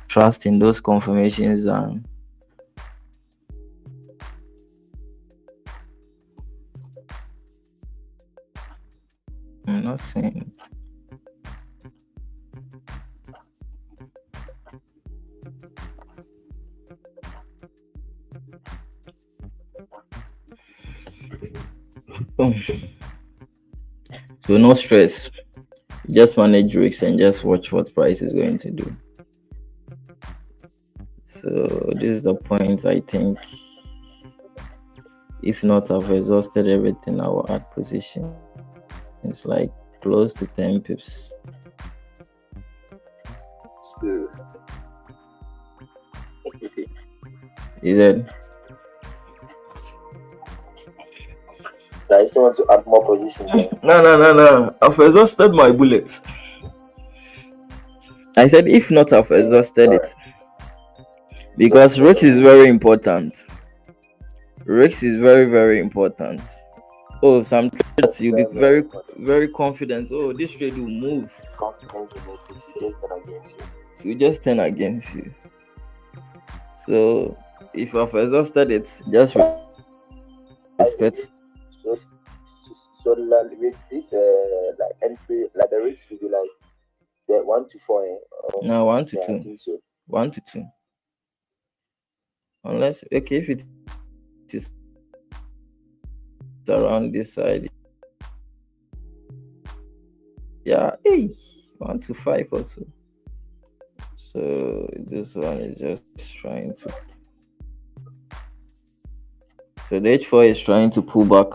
trust in those confirmations than I'm not seeing it. So no stress. Just manage risks and just watch what price is going to do. So this is the point. I think if not, I've exhausted everything I will add position. It's like close to 10 pips. Is it? I still want to add more position there. No. I've exhausted my bullets. I said if not, I've exhausted it. Because risk is very important. Risk is very, very important. Oh, some traders you'll be very, very confident. Oh, this trade will move. Confidence in it, it will just turn against you. So if I've exhausted it, just respect. So like, with this like entry, like the rate should be like the 1 to 4. No, 1 to 2. I think so. 1 to 2. Unless if it is around this side, Yeah, hey, 1 to 5 or so. So this one is just trying to. So the H4 is trying to pull back.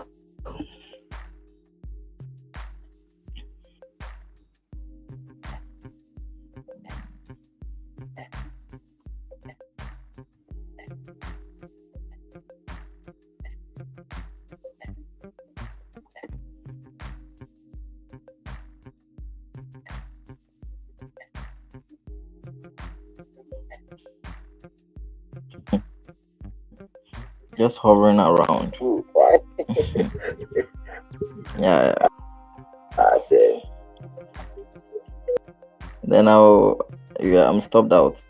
Just hovering around. Why? Yeah. I say. Then I'm stopped out.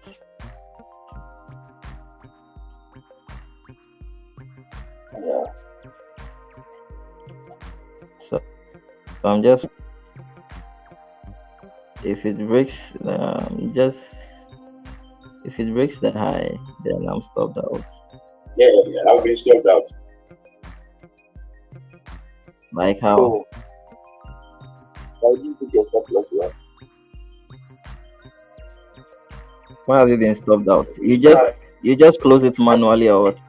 Yeah. So I'm just, if it breaks, if it breaks the high, then I'm stopped out. Yeah, I've been stopped out. Like how? So, why do you put your stop loss one? Why have you been stopped out? You just close it manually or what?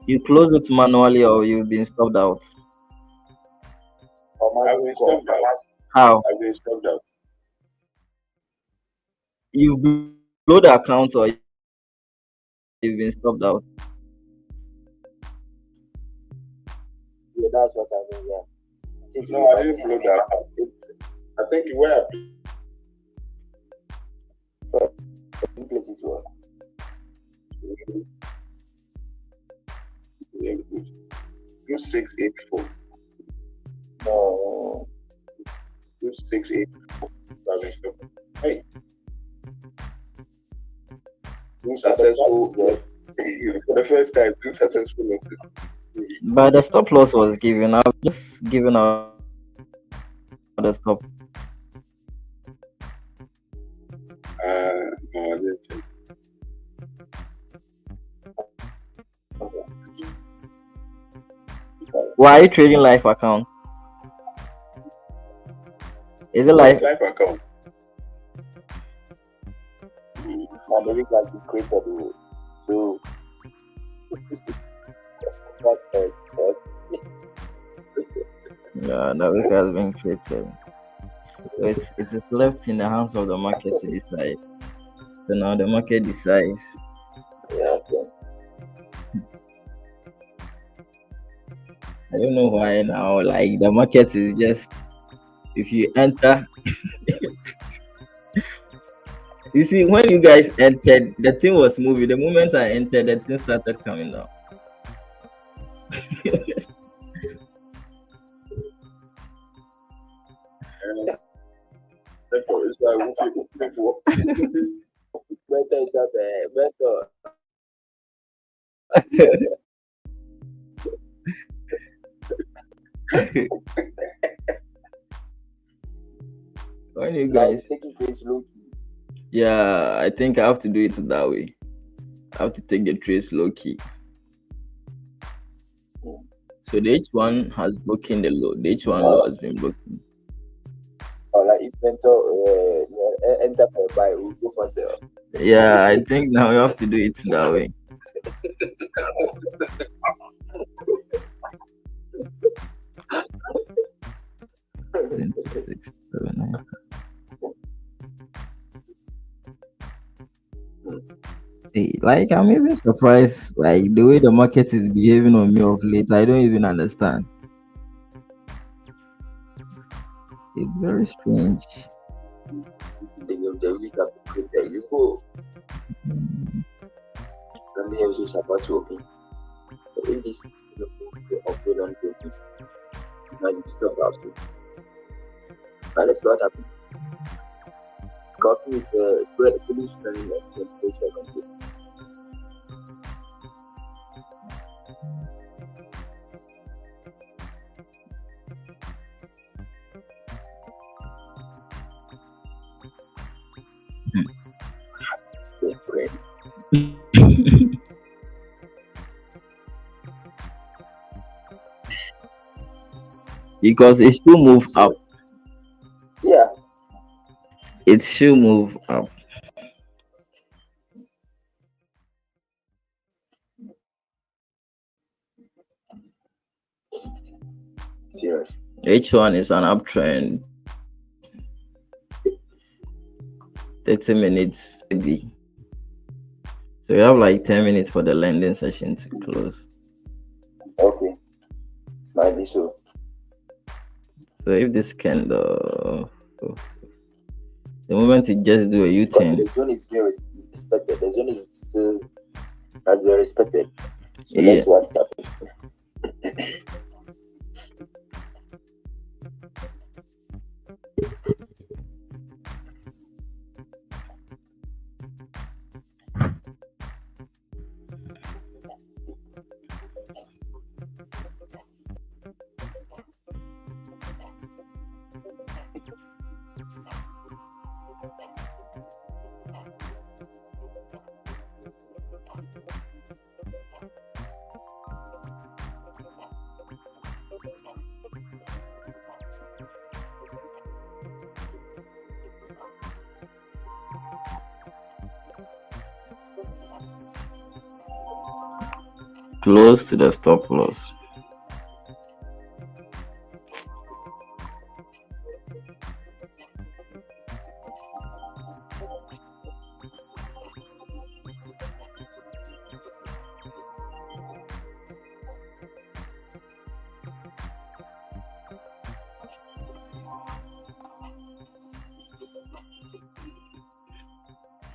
You close it manually or you've been stopped out? I've been stopped out. How? I've been stopped out. You've blown the account or you've been stopped out? Yeah, that's what I mean. Yeah. No, I didn't blow that out. I think where I place it was. 2684. No. 2684. Hey. Two successful. For the first time, two successful losses. But the stop loss was given. I've just given out the stop. No, I didn't check. Why are you trading live account? Is it live? Live account. And every class is created. So, what else? Yeah, the week has been created. So it is left in the hands of the market to decide. So now the market decides. Yeah, I don't know why now. Like the market is just, if you enter. You see, when you guys entered, the thing was moving. The moment I entered, the thing started coming down. It's like better. When you guys taking trades low key. Yeah, I think I have to do it that way. I have to take the trades low key. So the H1 has broken the low. The H1 low has been broken. Or like if enter for buy, we'll go for sale. Yeah, I think now you have to do it that way. Hey, like I'm even surprised, like the way the market is behaving on me of late. I don't even understand. It's very strange. The week after that you go. And they also support to open. But in this upload on to now you stop last week. Now let's see what happened. Copy with the solution and the because it should move up. Yeah. It should move up. Serious. H1 is an uptrend. 30 minutes maybe. So you have like 10 minutes for the lending session to close. Okay. It might be so. So if this candle, the moment it just do a Because U-turn, the zone is very respected. The zone is still very respected. So yeah. that's what happened. Close to the stop loss.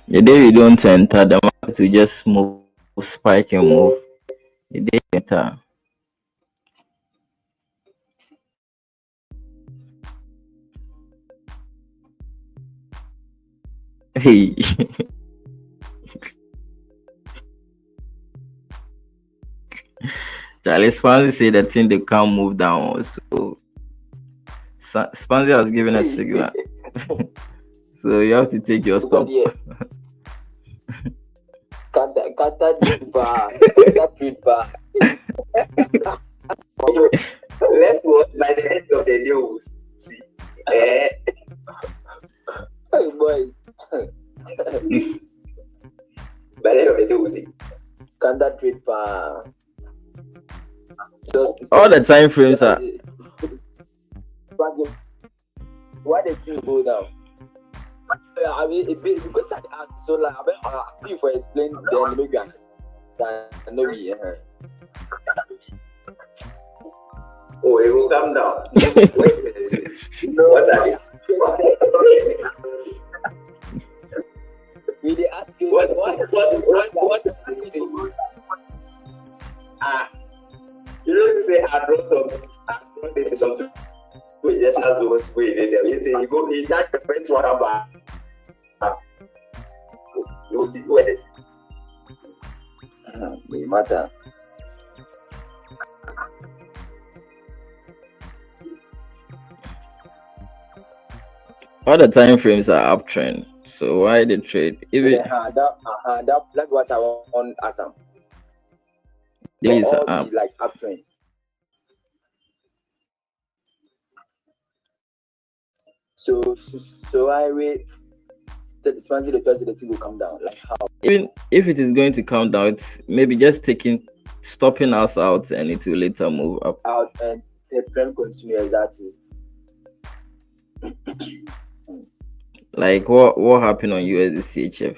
The day you don't enter, the market will just move, spike and move. The day you enter. Hey. Charlie Spanzi said that thing they can't move down. So Spanzi has given a signal. So you have to take your stop. Cut that tweet bar. Let's go by the end of the day. We'll see. Hey boys. By the end of the day, we'll see. Cut that tweet bar. All the time frames are. Why did you go down? I mean, because so like, if I explain, then maybe I can know me. Oh, it will come down. What are you? We ask you what? You don't say I brought something. We just have to wait. You say you go, you touch the first one about. You will see where this. It matter. All the time frames are uptrend. So why the trade? Even that's what I want to ask. These are up. Like uptrend. So I wait. Spancy the Thursday, the thing will come down. Like how? Even if it is going to come down, it's maybe just stopping us out, and it will later move up. Out and the trend continues exactly. Like what happened on USD CHF?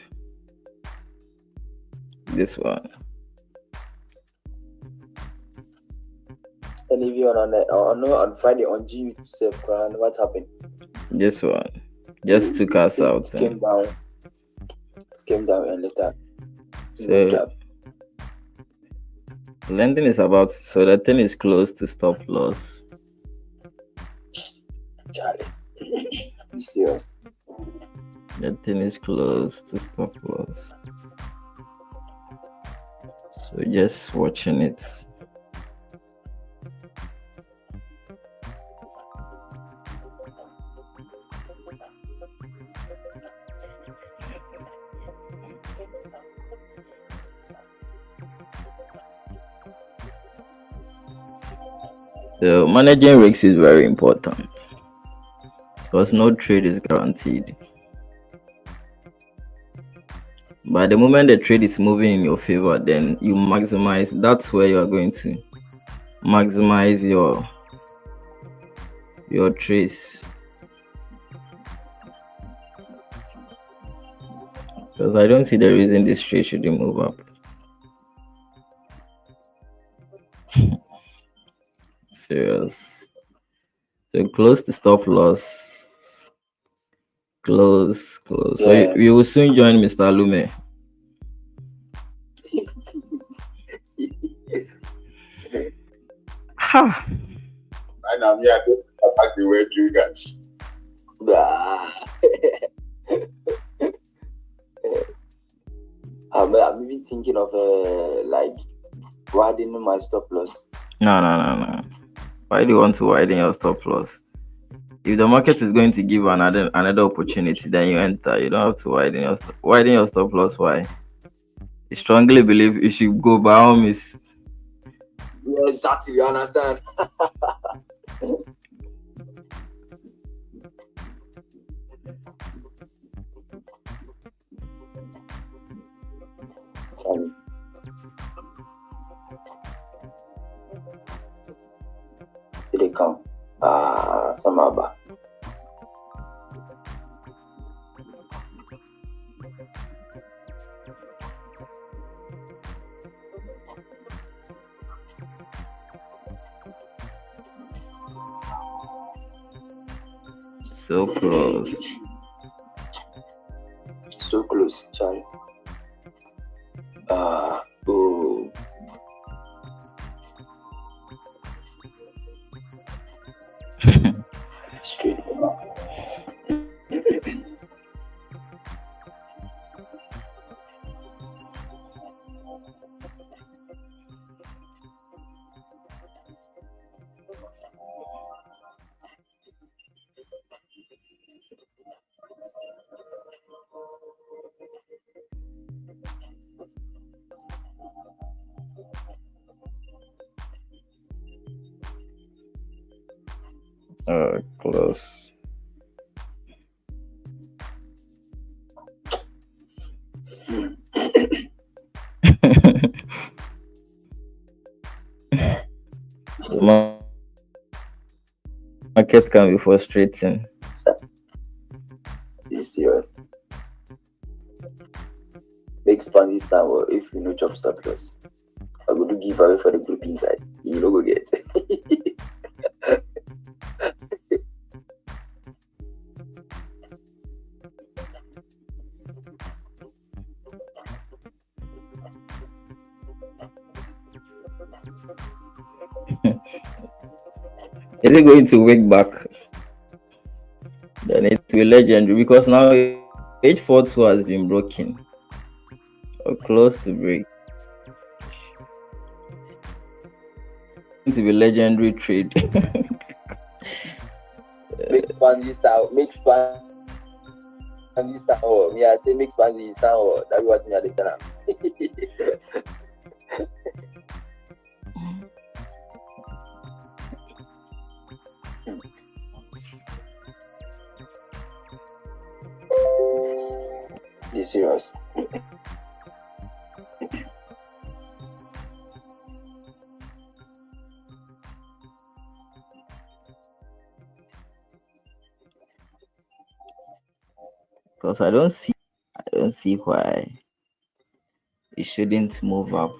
This one. And even on Friday on G itself, what happened? This one just took us out. Came down and later. So lending is about, so the thing is close to stop loss. Charlie, you serious? The thing is close to stop loss. So just watching it. So managing risks is very important because no trade is guaranteed. But the moment the trade is moving in your favor, then you maximize. That's where you are going to maximize your trades. Because I don't see the reason this trade shouldn't move up. Serious. So close to stop loss. Close. So Yeah. you will soon join Mr. Lume. Ha! And I'm here to attack the way triggers. Ah. I'm even thinking of like widening my stop loss. No. Why do you want to widen your stop loss? If the market is going to give another opportunity, then you enter. You don't have to widen your stop loss. Why? I strongly believe you should go by all means. Yeah, exactly. You understand? They come. Samaba. So close. So close, Charlie. Oh. Straight. Close. Market can be frustrating. Be serious. Make span this time, or if you know chop stop loss, I go to give away for the group inside. You know go get. Is it going to wake back? Then it will be legendary because now H42 has been broken or close to break. It's going to be legendary trade. Make span this time. Make span this time. Oh, me I say make span this time. Oh, that's what me I dey tell am. Be serious. Because I don't see why it shouldn't move up.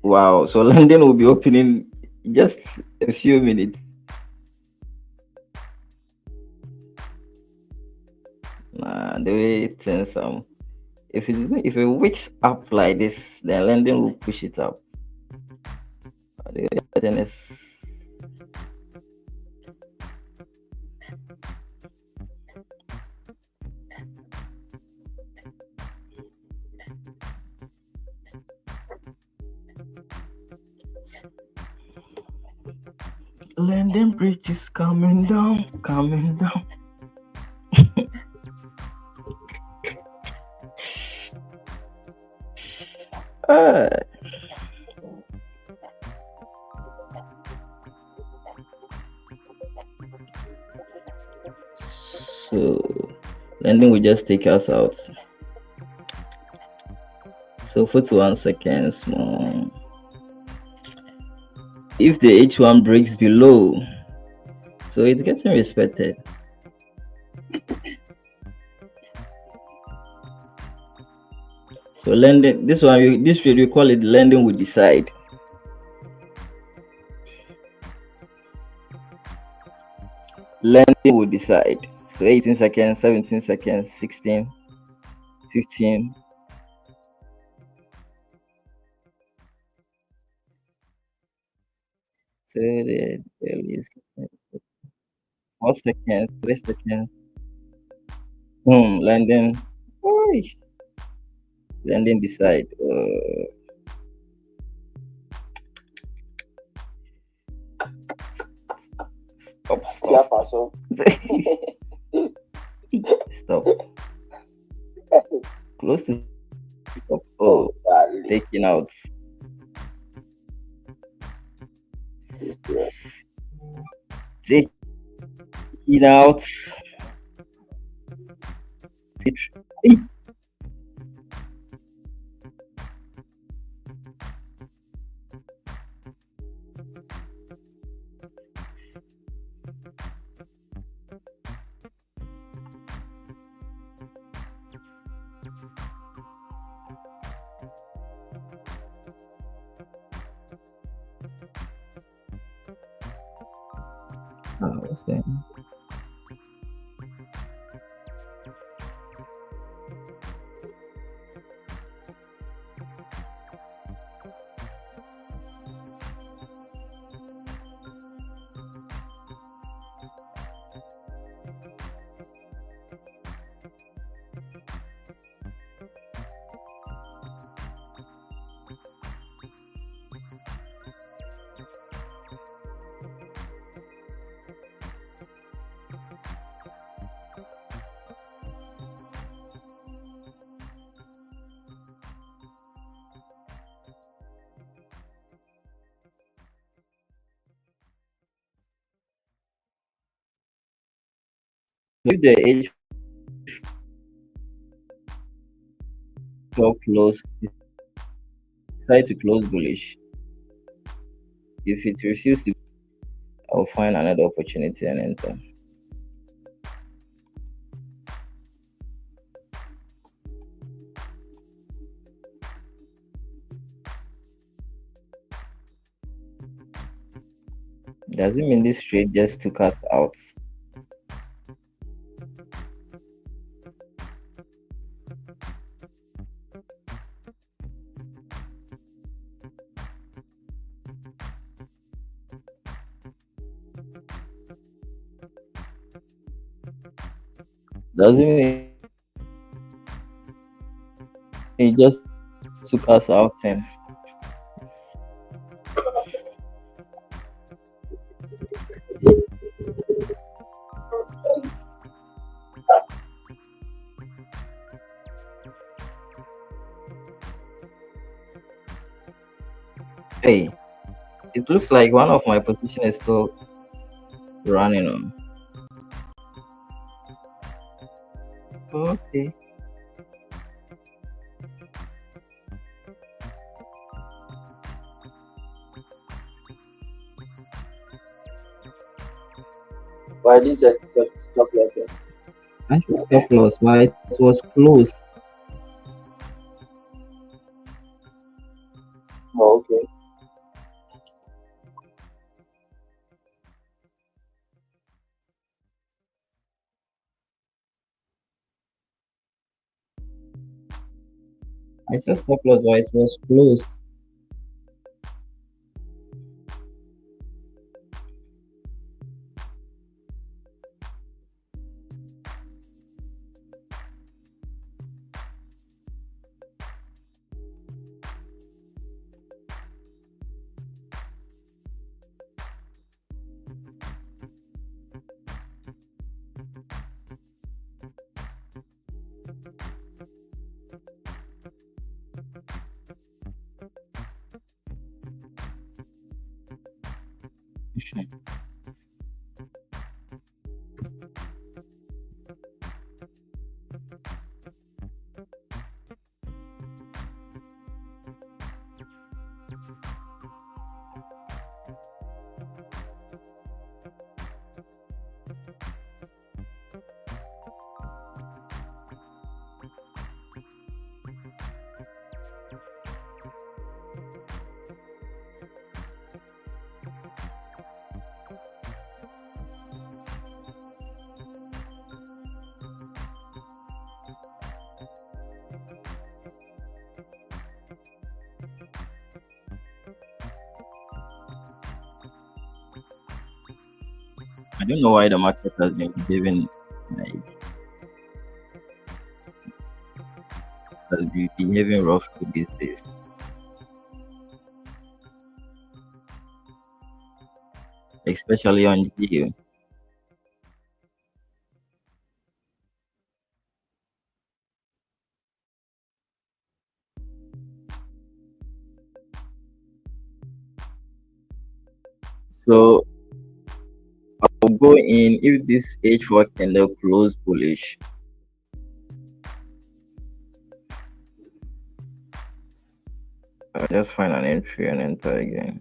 Wow, so London will be opening just a few minutes. Nah, the way things if it wicks up like this, then London will push it up. The way thing is London Bridge is coming down. Ah, so landing will just take us out. So 41 seconds more. If the H1 breaks below, so it's getting respected. So landing, this one, this trade we call it landing with the side. Landing with the side. So 18 seconds, 17 seconds, 16, 15. So the is 4 seconds, 3 seconds. Boom, landing. Oy. Landing the side. Stop. Stop. Close to stop. Oh, taking out. Taking out. Okay. If the H4 close, decide to close bullish. If it refuses to, I'll find another opportunity and enter. Does it mean this trade just took us out? Does it mean it just took us out and hey, it looks like one of my position is still running on. Okay. Why this is stop loss then? I should stop loss, but it was close. Oh, okay. I said stop loss, but it was close. I don't know why the market has been behaving like has been behaving roughly these days. Especially on GU. So I'll go in if this H4 candle close bullish. I'll just find an entry and enter again.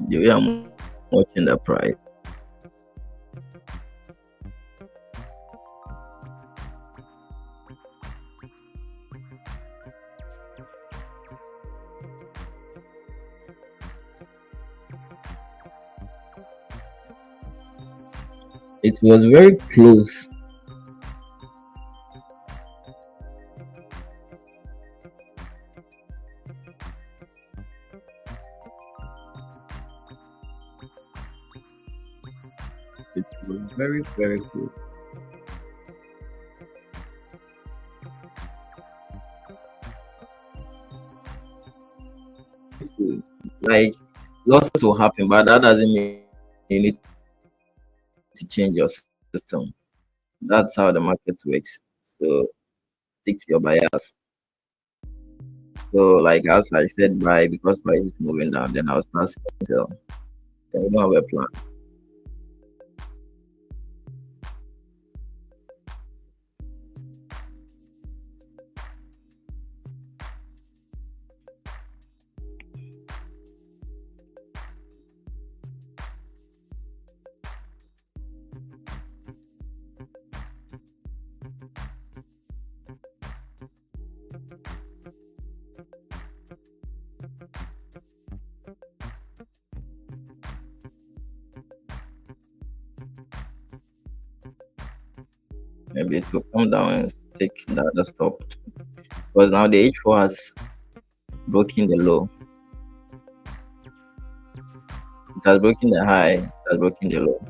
The way I'm watching the price. It was very close. It was very, very close. Like losses will happen, but that doesn't mean you need to change your system. That's how the market works. So stick to your bias. So like as I said, buy because price is moving down, then I'll start sell. Then we don't have a plan. Maybe it will come down and take the other stop. Because now the H4 has broken the low. It has broken the high, it has broken the low.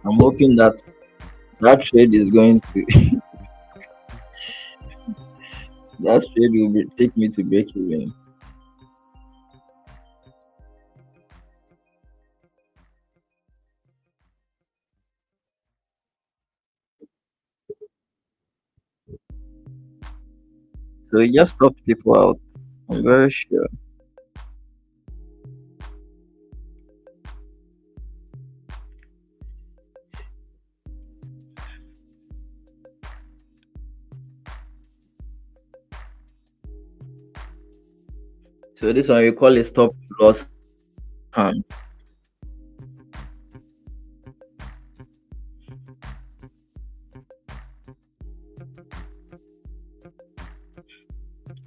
I'm hoping that that trade is going to that trade will take me to break even. So it just stopped people out. I'm very sure. So this one we call it stop loss hands.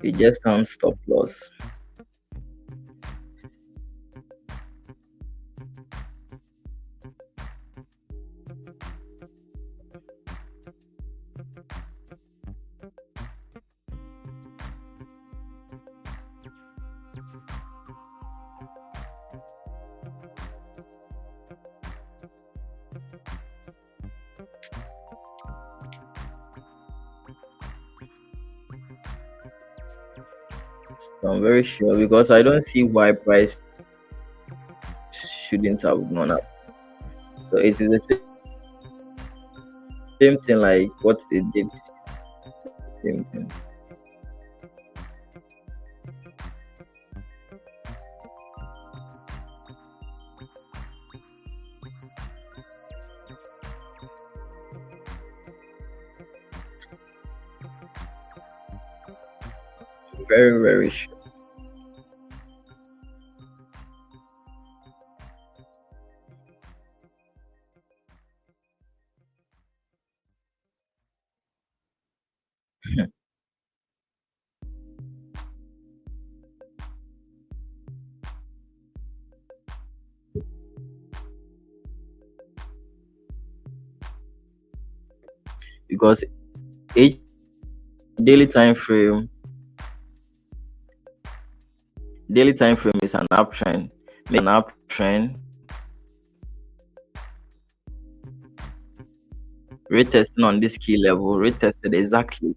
We just can't stop loss. So I'm very sure because I don't see why price shouldn't have gone up. So it is the same thing like what they did. Same thing. Very, very sure. Because each daily time frame is an uptrend. Make an uptrend, retesting on this key level, retested exactly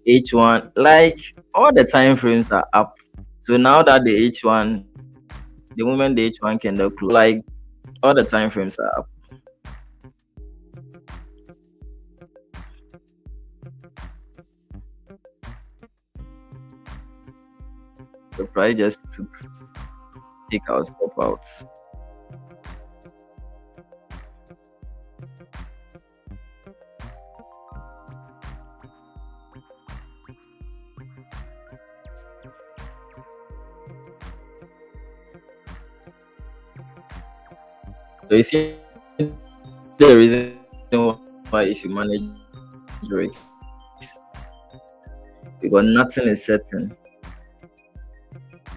H1, like all the time frames are up. So now that the H1, the moment the H1 candle close, like all the time frames are up. The price just take our stop out. So you see the reason why you should manage risks, because nothing is certain.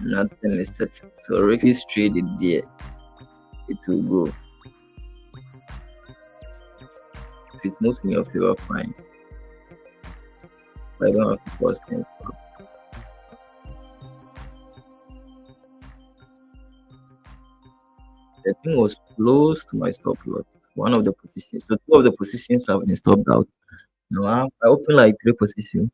Nothing is certain. So risk is traded there. It will go. If it moves in your favor, fine. But I don't have to force things. The thing was close to my stop loss. One of the positions. So two of the positions have been stopped out. Now I open like 3 positions.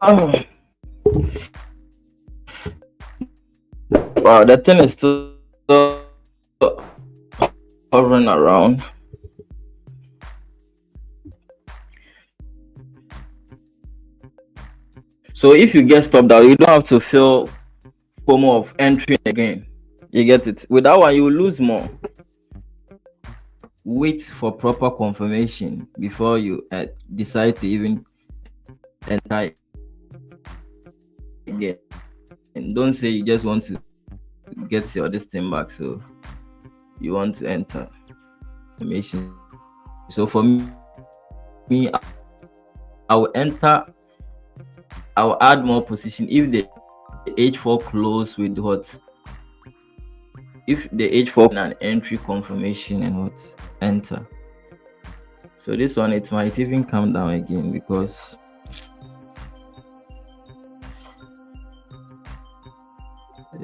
Oh, wow, the thing is still hovering around. So if you get stopped out, you don't have to feel FOMO of entering again. You get it? With that one, you will lose more. Wait for proper confirmation before you decide to even enter again. And don't say you just want to get your this thing back, so you want to enter information. So for me, I will enter. I will add more position if the H4 close with what? If the H4 an entry confirmation and what? Enter. So this one, it might even come down again because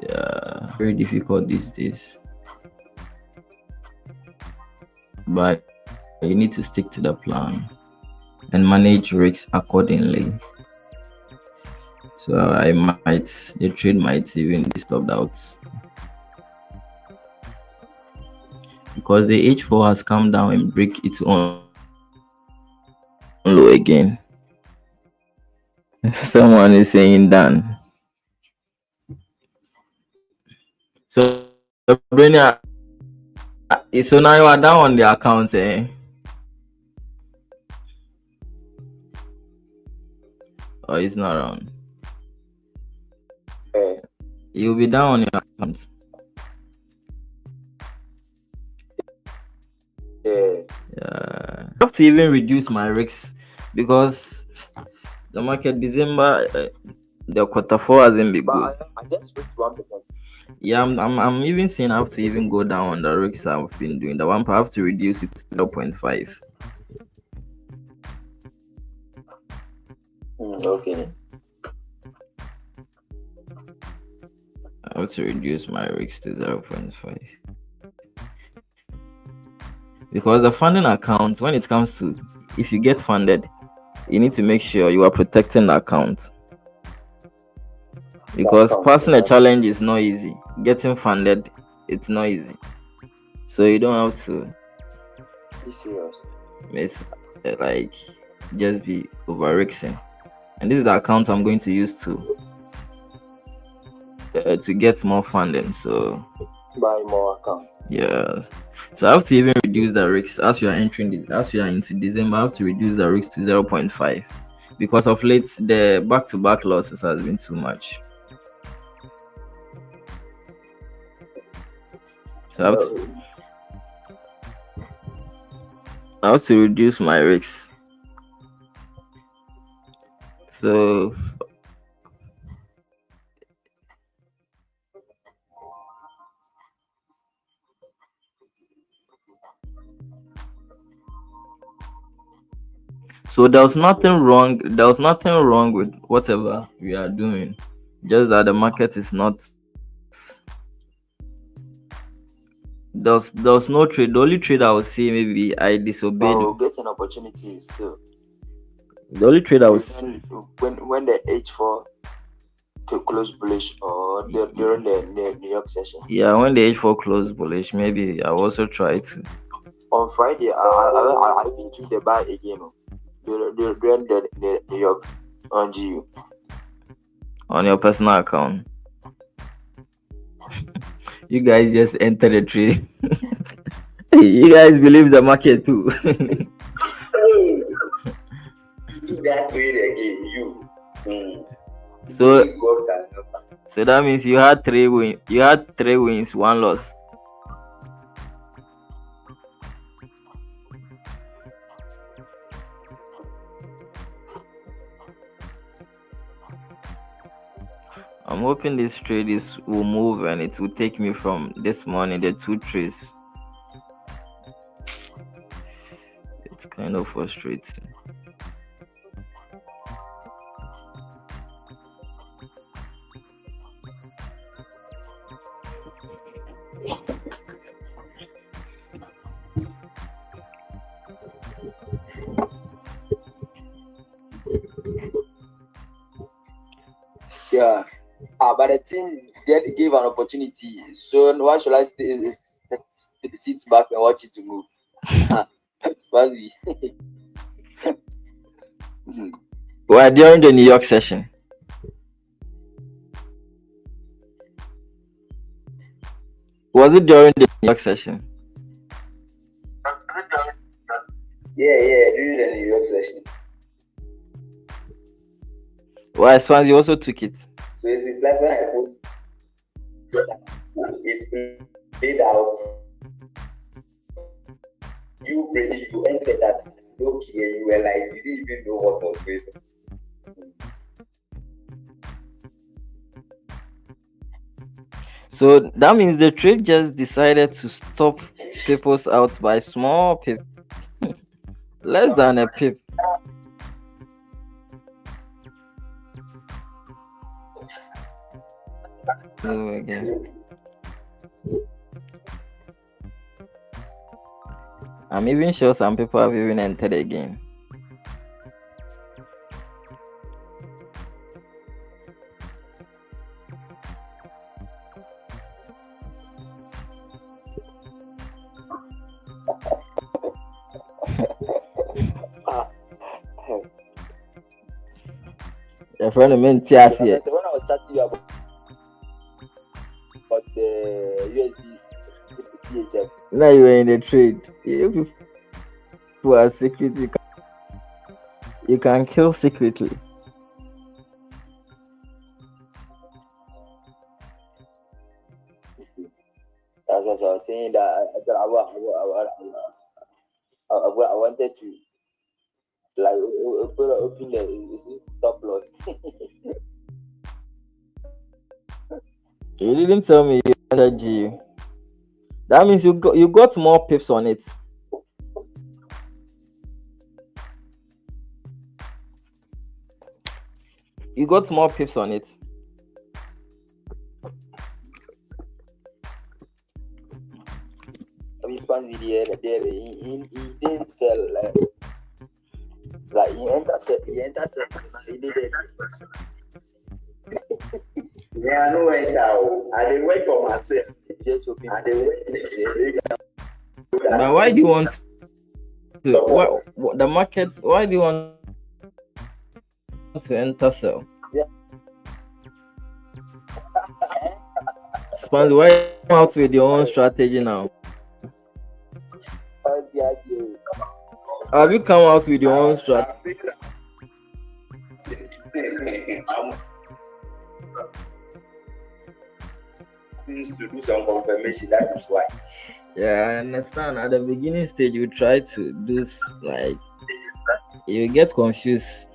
yeah, very difficult these days. But you need to stick to the plan and manage risks accordingly. So the trade might even be stopped out because the H4 has come down and break its own low again. Someone is saying done. So Brenia, so now you are down on the account, eh? Or it's not around. You'll be down on your account. Yeah. I have to even reduce my risks because the market December, the quarter four hasn't been good. I just reached 1%. Yeah, I'm even saying I have to even go down on the risks I've been doing. The one I have to reduce it to 0.5. Okay. I have to reduce my risks to 0.5 because the funding account, when it comes to if you get funded, you need to make sure you are protecting the account because passing a challenge is not easy. Getting funded, it's not easy. So you don't have to Be serious. Like just be over risking. And this is the account I'm going to use to get more funding. So Buy more accounts. yes. So I have to even reduce the risks as you are into December. I have to reduce the risks to 0.5 because of late the back-to-back losses has been too much. So I have to reduce my risks. So there was nothing wrong. There was nothing wrong with whatever we are doing. Just that the market is not. There's no trade. The only trade I will see maybe I disobeyed. We'll get an opportunity still. The only trade I will see when the H4 to close bullish or during the New York session. Yeah, when the H4 close bullish, maybe I'll also try to. On Friday, I been to the buy again. During the New York on GU. On your personal account. You guys just enter the trade. You guys believe the market too. That trade again, you. So that means you had 3 wins. You had 3 wins, 1 loss. I'm hoping this trade will move and it will take me from this morning, the 2 trades. It's kind of frustrating. Yeah. But the team gave an opportunity. So why should I sit back and watch it to move? It's funny. Well, during the New York session. Was it during the New York session? Yeah, during the New York session. Well, as far as you also took it. So it's that's when I posted it played out. You entered that. Okay, you were like, you didn't even know what was going on. So that means the trade just decided to stop people's out by small pip, less than a pip. Oh, again. I'm even sure some people have even entered again. Your friend meant here. When I was chatting you about the USB CHF. Now you were in the trade. You people are secretly. You can kill secretly. That's what I was saying. That I wanted to like open the stop loss. You didn't tell me you entered GU. That means you got more pips on it. You got more pips on it. I mean, Spanzy he didn't sell like he entered. He did it. Yeah, I know it now. I didn't wait for myself. I didn't wait. But why do you want to? What the market? Why do you want to enter sell? Yeah. Spans, why you come out with your own strategy now? Have you come out with your own strategy? To do some confirmation, that is why. Yeah, I understand. At the beginning stage, you try to do like you get confused.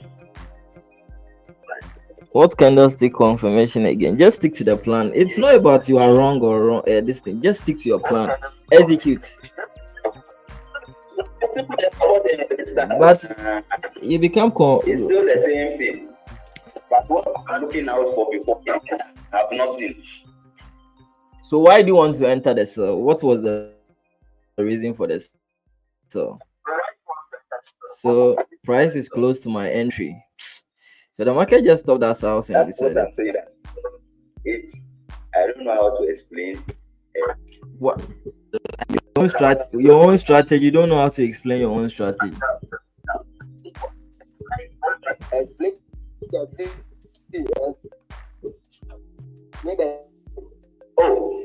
What kind of stick confirmation again? Just stick to the plan. It's not about you are wrong or wrong. This thing. Just stick to your plan. Execute. But you become it's still the same thing. But what I'm looking out for before I've not seen. So why do you want to enter the sell? What was the reason for this sell? So price is close to my entry. So the market just stopped that house and decided. I don't know how to explain. What? Your own strategy. You don't know how to explain your own strategy. Explain the thing. Oh,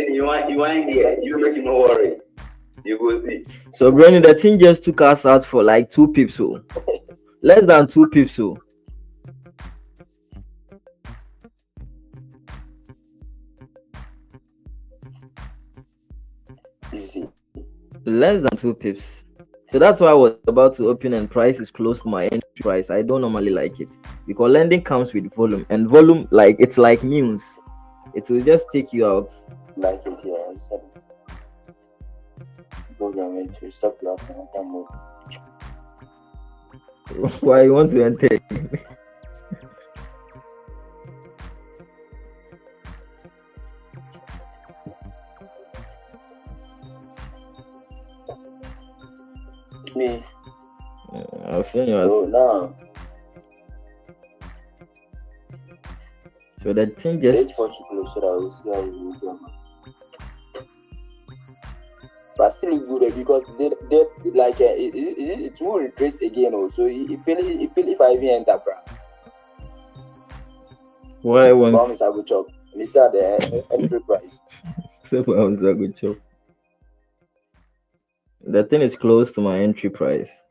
you want here? You make no worry. You go see. So, Brandon, the thing just took us out for like 2 pips, so less than 2 pips, so. Easy. Less than 2 pips. So that's why I was about to open and price is close to my entry price. I don't normally like it because lending comes with volume, and volume, like it's like news. It will just take you out. Like it, yeah, I said it. Go down to stop loss and move. Why you want to enter? Me. I've seen you. Oh no. So the thing The just H4 should close so that we'll see how it will go. But still it's good because they like it will retrace again also. It feel if I even enter, bro. why Bomb once is a good job. Mr. The entry price. so far was a good job. The thing is close to my entry price.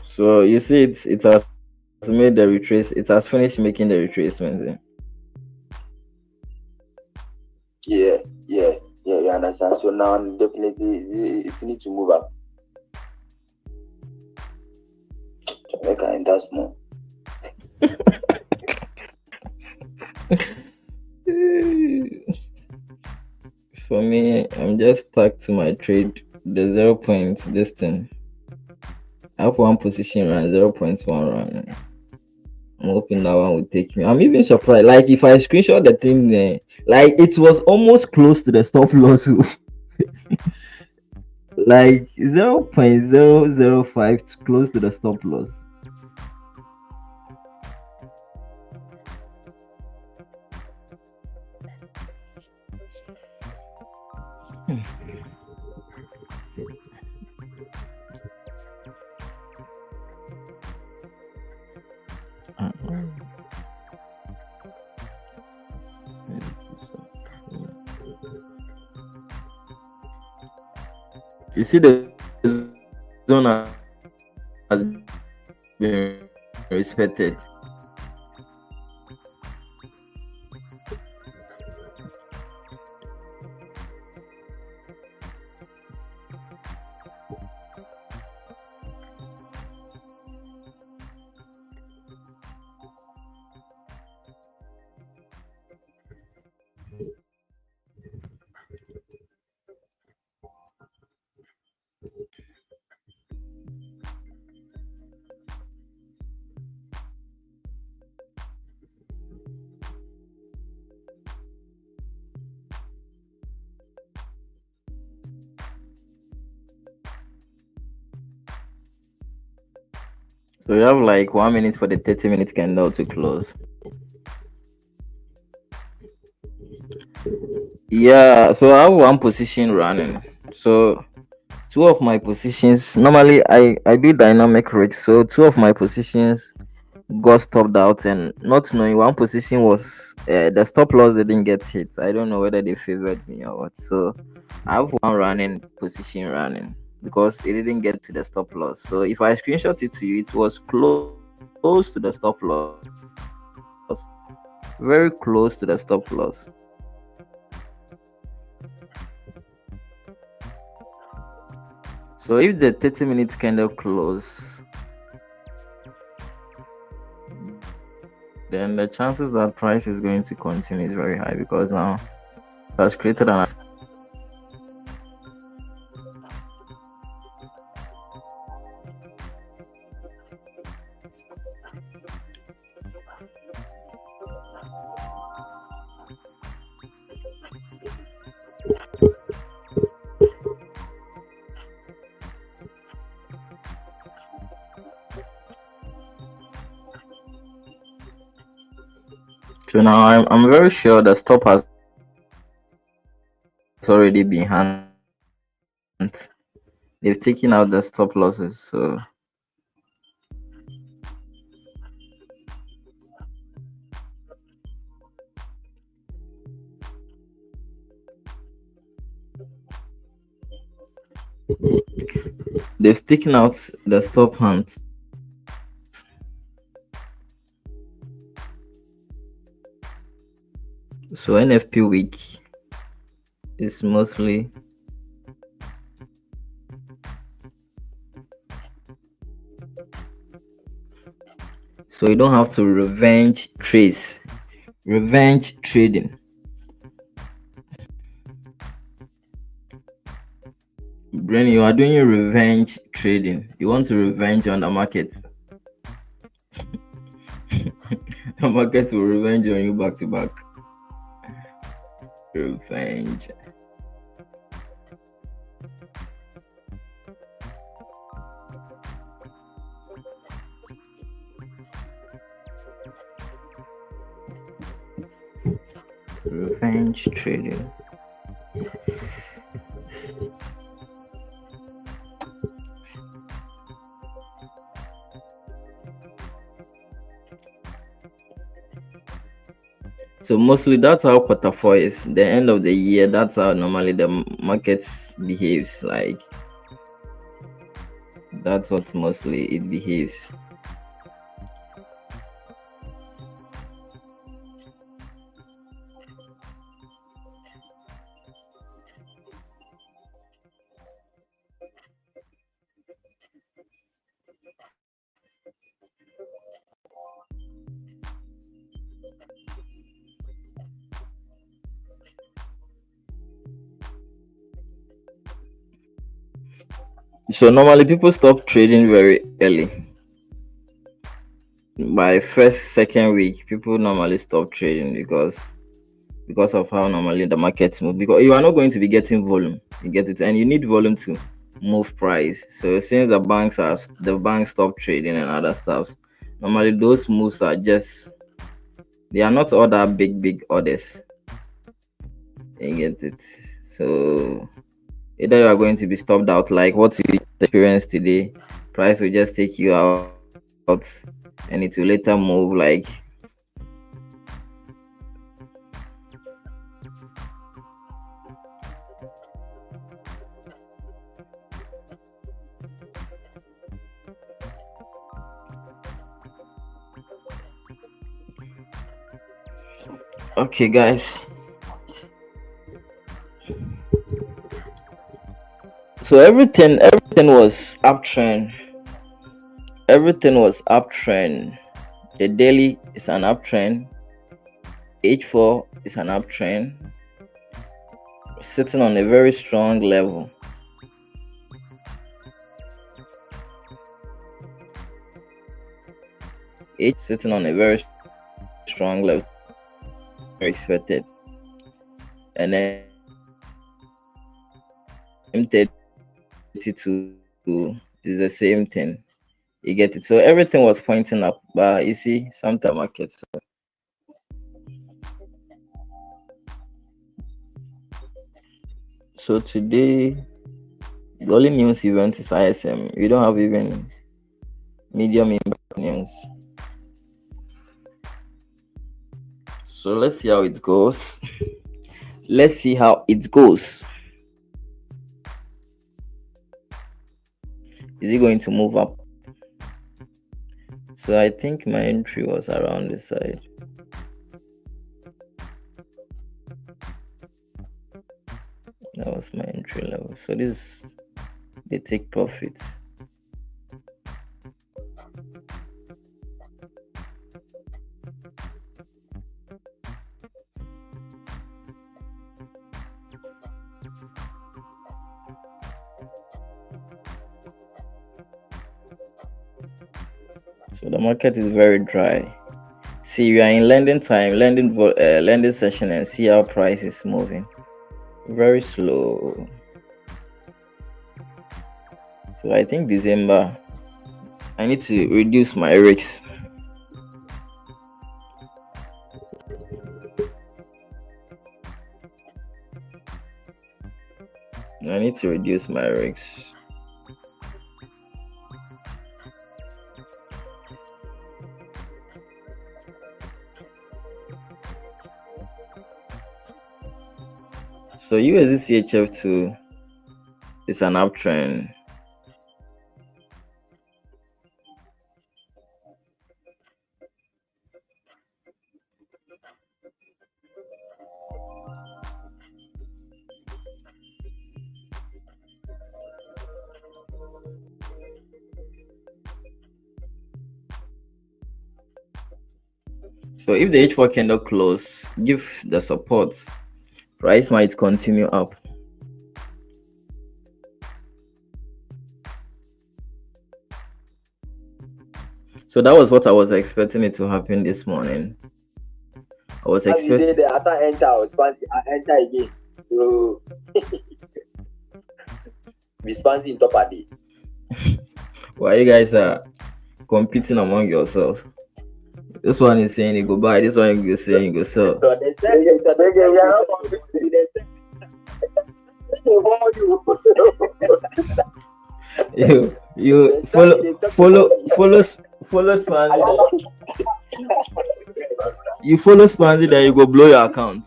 So you see, it has made the retrace. It has finished making the retracement. Yeah, you understand. So now definitely it needs to move up. Jamaica enter small. For me, I'm just stuck to my trade. The 0 point this thing. I have one position run, 0.1 run. I'm hoping that one will take me. I'm even surprised. Like if I screenshot the thing there, like it was almost close to the stop loss. Like 0.005 close to the stop loss. You see the zone has been respected. So you have like 1 minute for the 30-minute candle to close. Yeah, so I have one position running. So two of my positions, normally I do dynamic rigs, so two of my positions got stopped out, and not knowing one position was the stop loss didn't get hit. I don't know whether they favored me or what. So I have one running position running because it didn't get to the stop loss. So if I screenshot it to you, it was close to the stop loss, very close to the stop loss. So if the 30-minute candle close, then the chances that price is going to continue is very high because now it has created an. So now I'm very sure the stop has already been handled. They've taken out the stop losses. So they've taken out the stop hands. So NFP week is mostly so you don't have to revenge trading. Bren, you are doing your revenge trading. You want to revenge on the market. The market will revenge on you back to back. Revenge. bench trading. So mostly that's how quarter four is. The end of the year, that's how normally the market behaves. Like that's what mostly it behaves. So normally people stop trading very early. By first, second week, people normally stop trading because of how normally the markets move. Because you are not going to be getting volume, you get it, and you need volume to move price. So since the banks stop trading and other stuff, normally those moves are just, they are not all that big orders. You get it. So either you are going to be stopped out, like what you experienced today, price will just take you out and it will later move like okay guys, so everything was uptrend. Everything was uptrend. The daily is an uptrend. H4 is an uptrend, sitting on a very strong level. H sitting on a very strong level, expected, and then M32 is the same thing. You get it. So everything was pointing up, but you see, sometimes markets. So today, the only news event is ISM. We don't have even medium impact news. So let's see how it goes. Let's see how it goes. Is it going to move up? So I think my entry was around this side. That was my entry level. So this, they take profits. So the market is very dry. See, we are in lending time, lending session, and see how price is moving. Very slow. So I think December, I need to reduce my risks. I need to reduce my risks. So USD CHF2 is an uptrend. So if the H4 candle close, give the support, price might continue up. So that was what I was expecting it to happen this morning. I was expecting. As I enter, I enter again. So response in top of it. Why you guys are competing among yourselves? This one is saying you go buy. This one you saying you go sell. So they said you that they said You follow Spanzy. You follow Spanzy, then you go blow your account.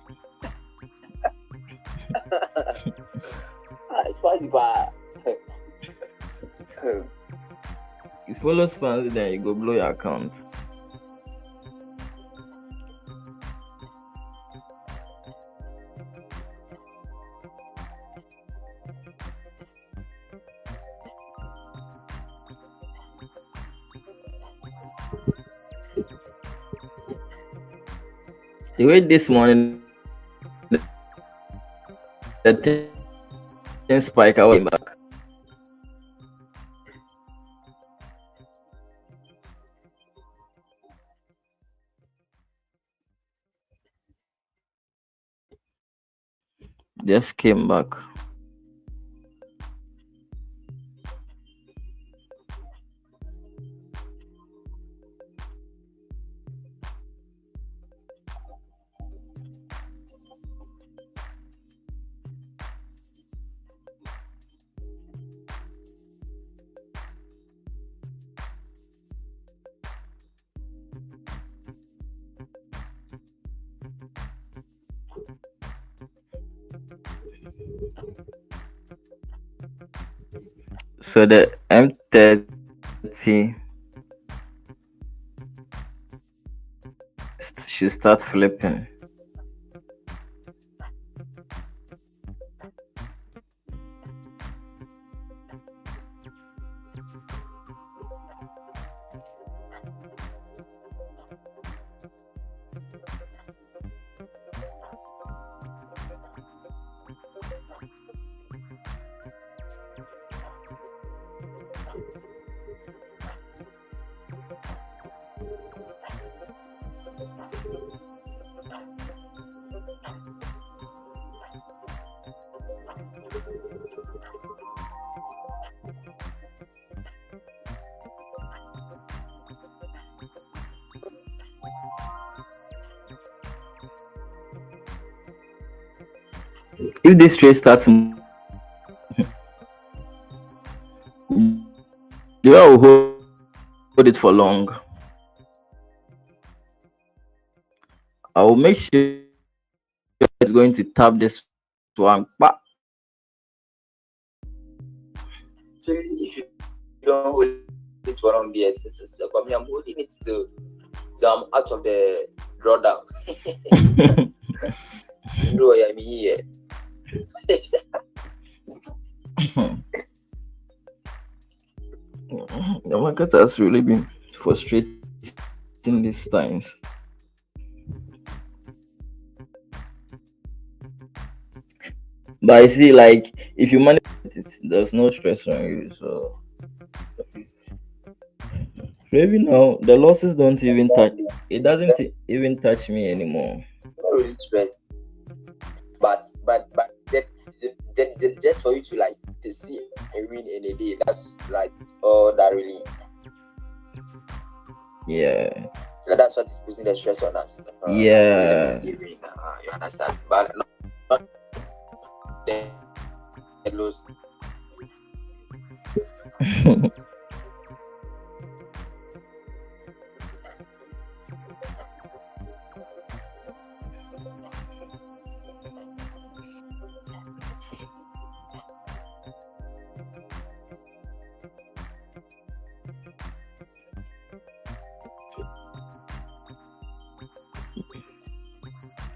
Spicy bar. You follow Spanzy, then you go blow your account. The way this morning, the thing spike, I went back. Just came back. So the M30 should start flipping. If this trade starts, the way I will hold it for long, I will make sure it's going to tap this one. So if you don't hold it for long, I'm holding it to I'm out of the drawdown. No, I'm here. The market has really been frustrating these times. But I see, like, if you manage it, there's no stress on you. So maybe now the losses don't even touch. It doesn't even touch me anymore. Not really spread. But just for you to like to see a win in a day, that's like all that really. Yeah. So that's what is putting the stress on us. Yeah. You understand? But not the lose.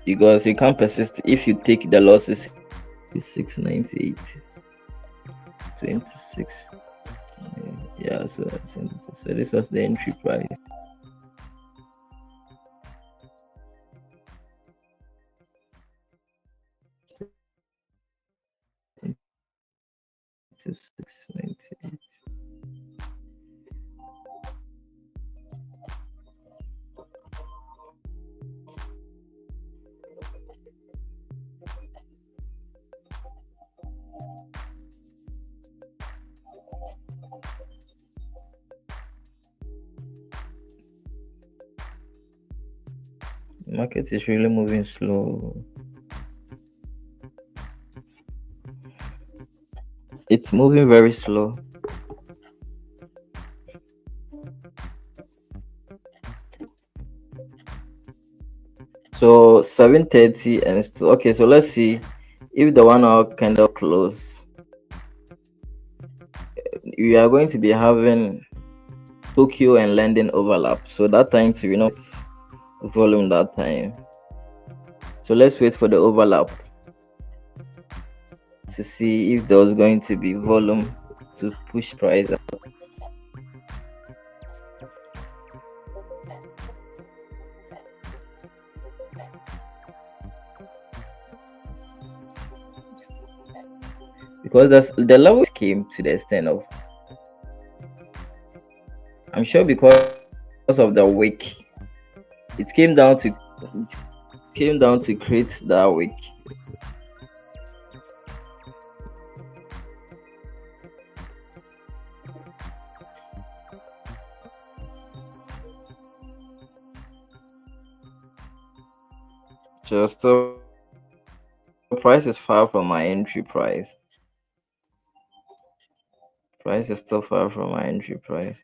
Because you can't persist if you take the losses. 698 26. Yeah, so 26. So this was the entry price. To 698. market is really moving slow. It's moving very slow. So 7:30 and okay. So let's see if the 1 hour candle close. We are going to be having Tokyo and London overlap. So that time to volume that time. So let's wait for the overlap to see if there was going to be volume to push price up. Because the level came to the extent of, I'm sure because of the wick, it came down to create that wick. So still, price is far from my entry price. Price is still far from my entry price.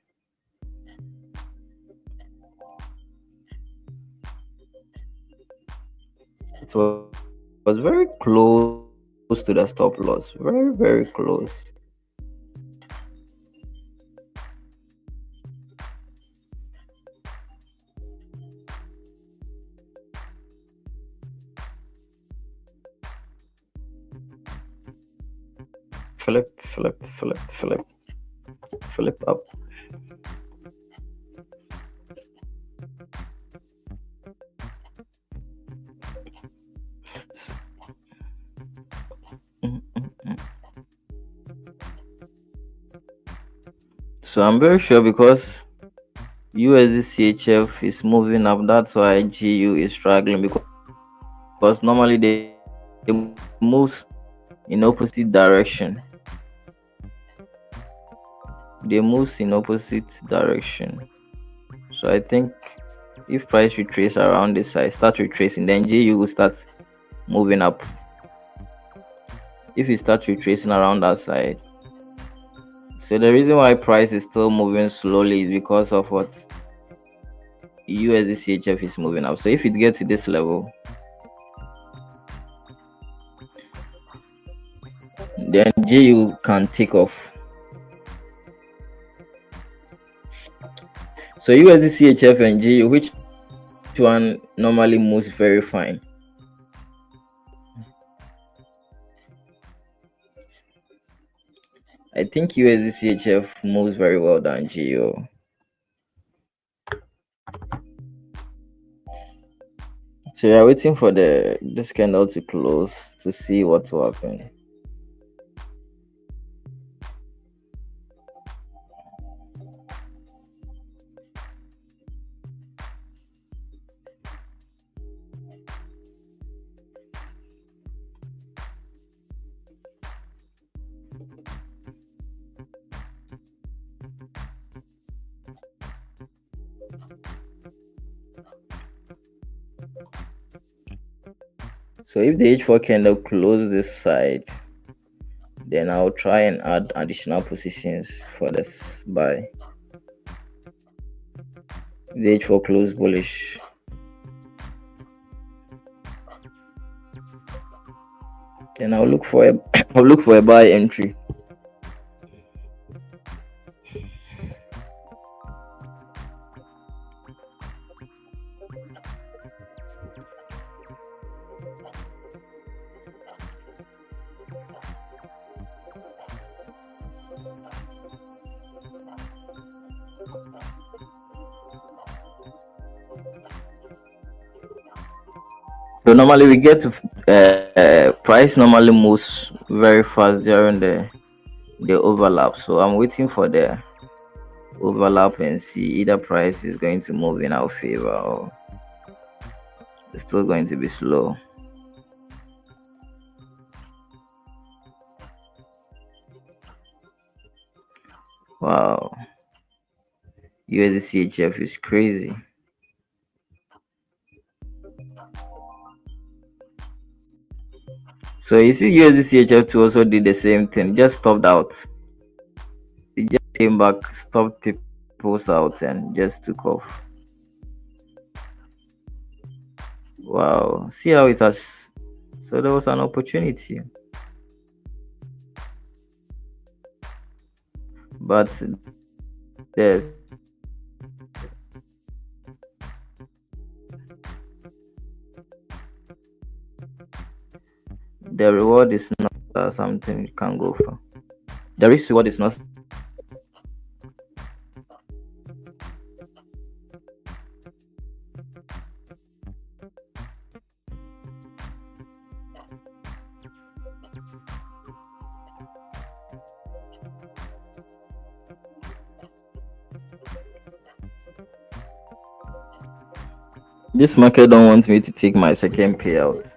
It was very close to the stop loss. Very, very close. Flip, flip, flip, flip. Flip up. So, so I'm very sure because USD CHF is moving up. That's why GU is struggling, because normally they move in opposite direction. They move in opposite direction. So I think if price retrace around this side, start retracing, then GU will start moving up. If it starts retracing around that side. So the reason why price is still moving slowly is because of what USD CHF is moving up. So if it gets to this level, then GU can take off. So USD CHF and GU, which one normally moves very fine? I think USD CHF moves very well than GU. So we are waiting for this candle to close to see what will happen. So if the H4 candle closes this side, then I'll try and add additional positions for this buy. If the H4 close bullish, then I'll look for a buy entry. So normally we get to price normally moves very fast during the overlap. So I'm waiting for the overlap and see either price is going to move in our favor or it's still going to be slow. Wow, USD CHF is crazy. So you see USDCHF2 also did the same thing, just stopped out. It just came back, stopped people's out and just took off. Wow, see how it has. So there was an opportunity, but there's the reward is not something you can go for. The risk reward is not. This market don't want me to take my second payout.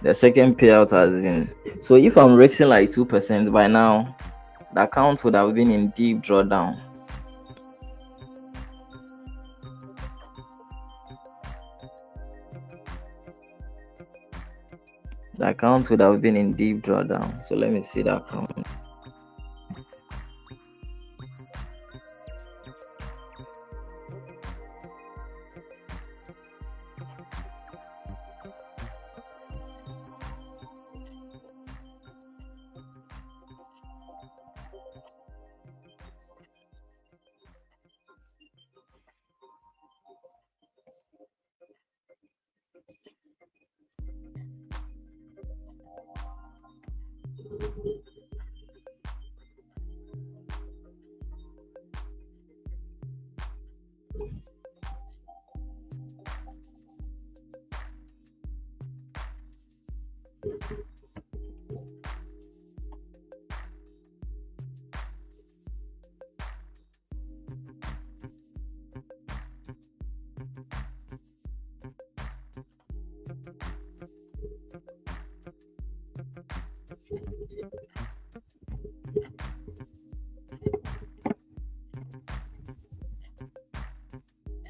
The second payout has been, so if I'm risking like 2% by now, the account would have been in deep drawdown. The account would have been in deep drawdown. So let me see the account.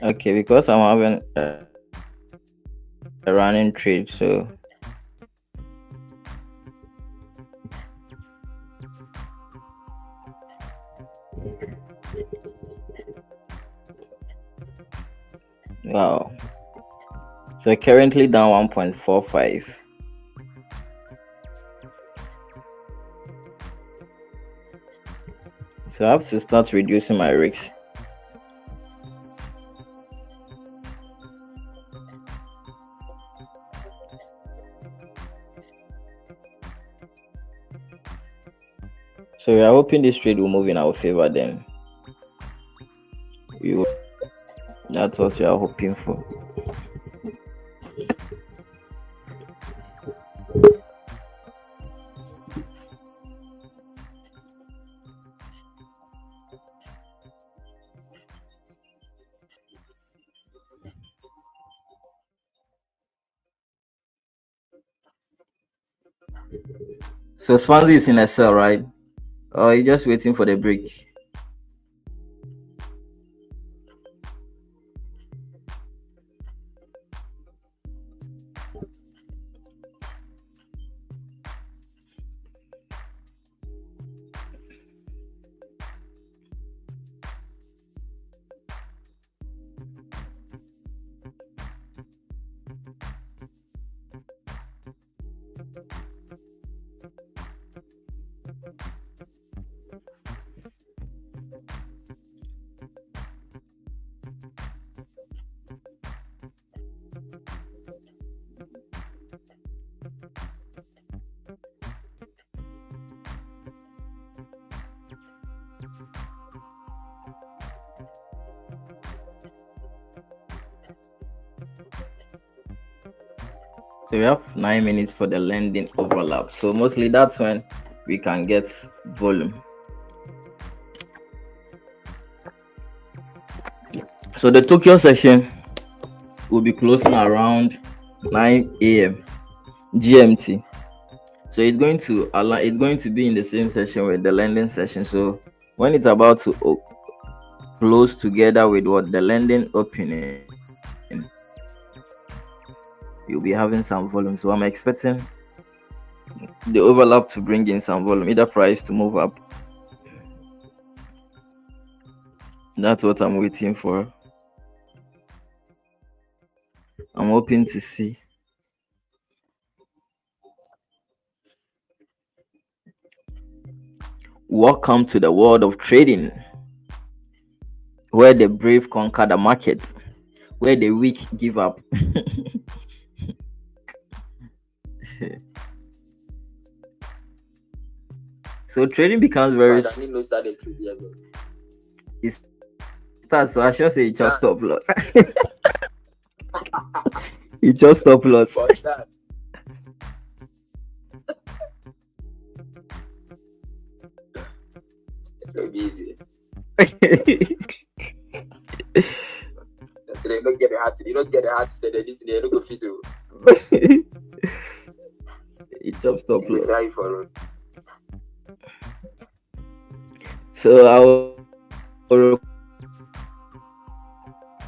Okay, because I'm having a running trade, so wow. So currently down 1.45. So I have to start reducing my risks. So we are hoping this trade will move in our favor then. That's what we are hoping for. So Swansea is in a sell, right? Or you just waiting for the break? So we have 9 minutes for the lending overlap. So mostly that's when we can get volume. So the Tokyo session will be closing around 9 a.m. GMT. So it's going to be in the same session with the lending session. So when it's about to close together with what the lending opening, you'll be having some volume. So I'm expecting the overlap to bring in some volume, either price to move up. That's what I'm waiting for. I'm hoping to see. Welcome to the world of trading, where the brave conquer the market, where the weak give up. So trading becomes very. But I need to start the trade here. It starts. So I should say it just stop loss. It just stop loss. But that. It will be easy. You don't get the heart. You don't get the heart. Then this they don't go fit to. It just stop You loss. try for it. So I will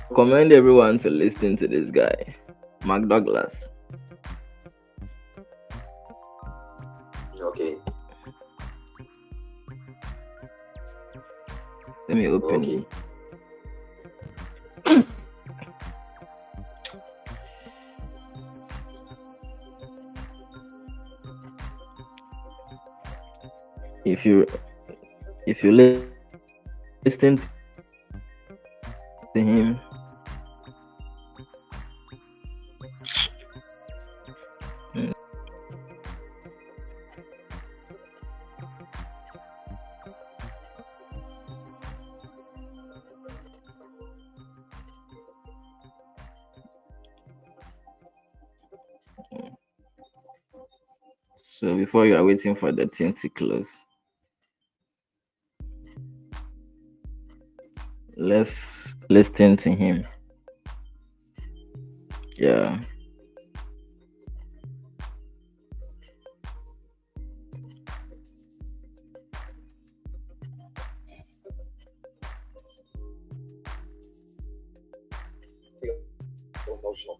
recommend everyone to listen to this guy, Mark Douglas. Okay. Let me open Okay. it. If you listen to him, so before you are waiting for the thing to close, let's listen to him. Yeah. Emotional.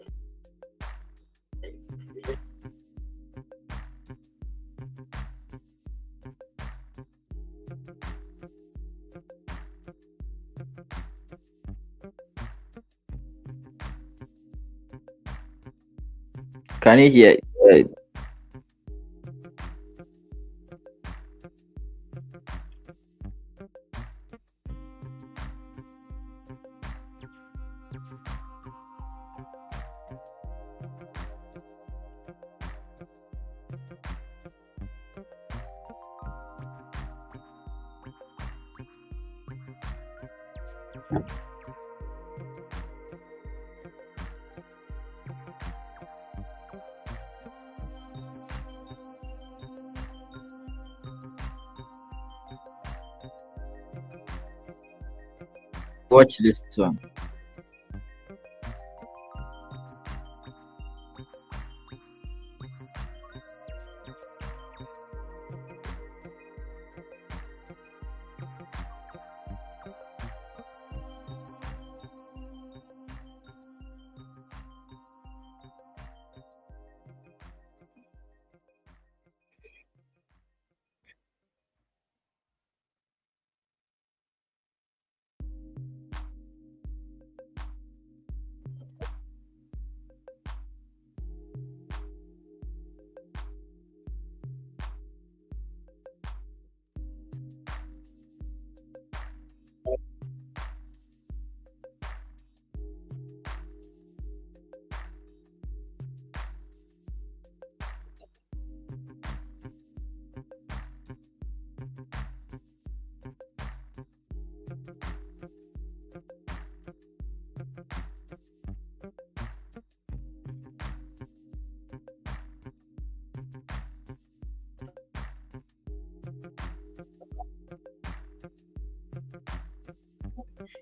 Can you hear? Watch this one.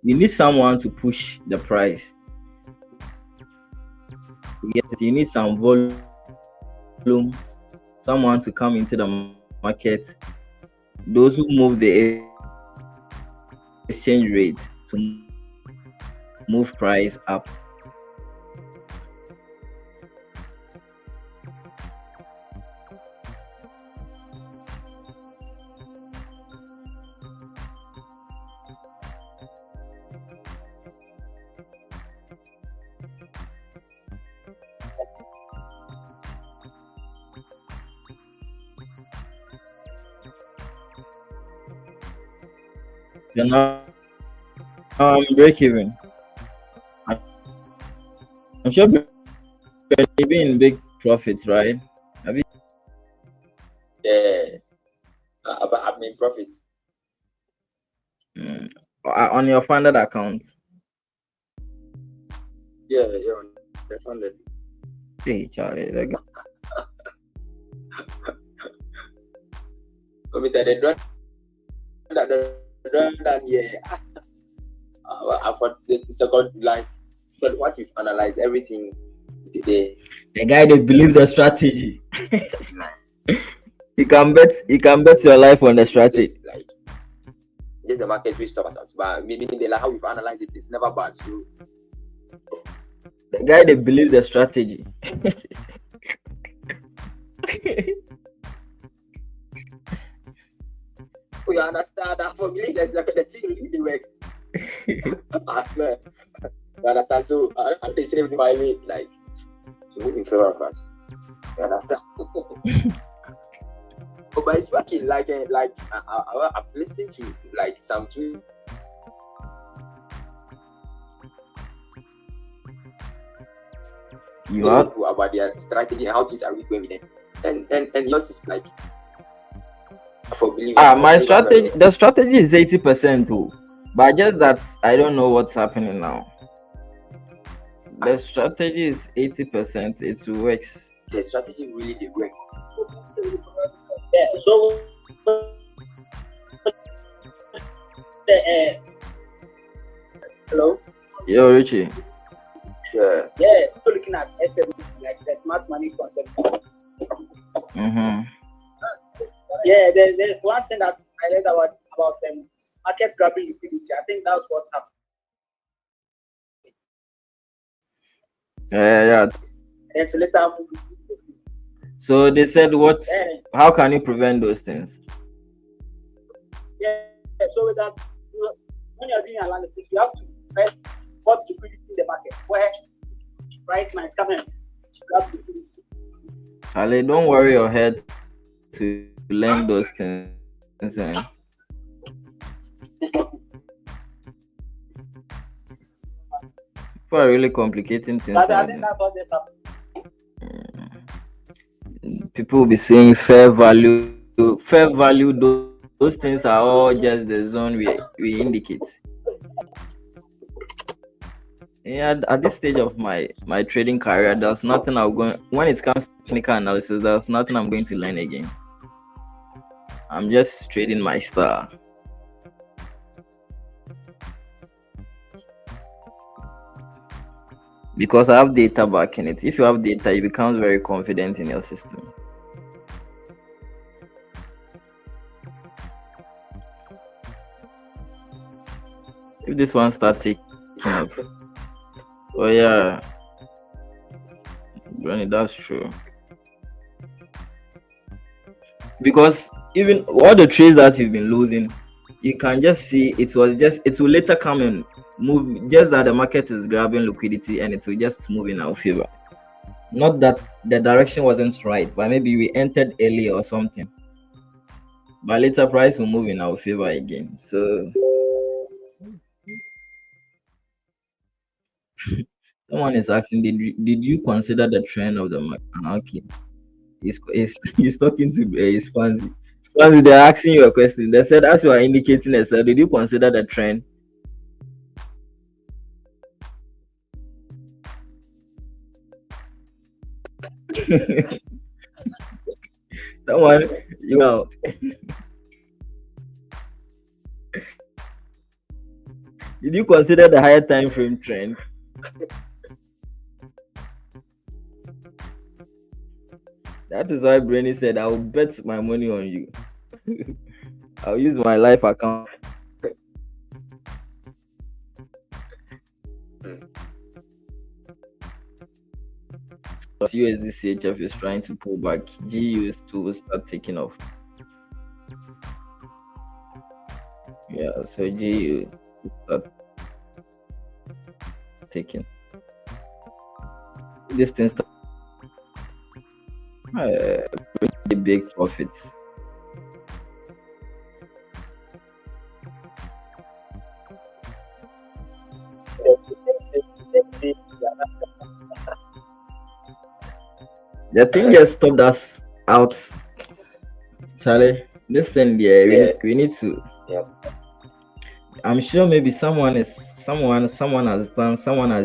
You need someone to push the price. You need some volume, someone to come into the market. Those who move the exchange rate to move price up. So now break even. I'm sure you've been in big profits, right? Have you? Yeah, but I've made profits. Mm, on your funded account? Yeah, definitely. Hey, Charlie, the guy- But I thought the second line, but what we've analyzed everything today. the guy they believe the strategy. He can bet your life on the strategy. Just the market which stop us out. But meaning the how we've analyzed it is never bad. So The guy they believe the strategy. you understand that for believe that the thing really works. I swear. You understand? So they say everything by me like to move in favor of us. You understand? But it's working like I've listened to like some two. You have about their strategy and how things are going with them. And yours is like for believing. my strategy. The strategy is 80% too, but just that I don't know what's happening now. The strategy is 80%. It works. The strategy really did work. Yeah, so hello. Yo, Richie. Yeah. Yeah, so looking at SMS like the smart money concept. Mm-hmm. Yeah, there's one thing that I learned about market grabbing liquidity. I think that's what happened. Yeah. And to later move. So they said, what? Yeah, How can you prevent those things? yeah. So with that, when you're doing analysis, you have to first what liquidity in the market, where price might come in. Grab liquidity. Charlie, don't worry your head to learn those things. Eh? People are really complicating things. But I think that's what this happened. People will be saying fair value. Those things are all just the zone we indicate. Yeah, at this stage of my trading career, there's nothing I'm going. When it comes to technical analysis, there's nothing I'm going to learn again. I'm just trading my star. Because I have data backing it. If you have data, you become very confident in your system. If this one starts taking up, oh yeah, Granny, that's true. Because even all the trades that you've been losing, you can just see it will later come and move, just that the market is grabbing liquidity and it will just move in our favor. Not that the direction wasn't right, but maybe we entered early or something. But later price will move in our favor again. So someone is asking, did you consider the trend of the market? Okay. He's talking to his fans. Swansea, they're asking you a question. They said, as you are indicating a sell, did you consider the trend? Someone, you know, did you consider the higher time frame trend? That is why Brenny said, I will bet my money on you. I'll use my life account. USD CHF is trying to pull back. GUS2 will start taking off. Yeah, so GU will start taking. This thing start pretty big profits. The thing just stopped us out, Charlie. This thing, yeah, we need to. Yeah. I'm sure maybe someone has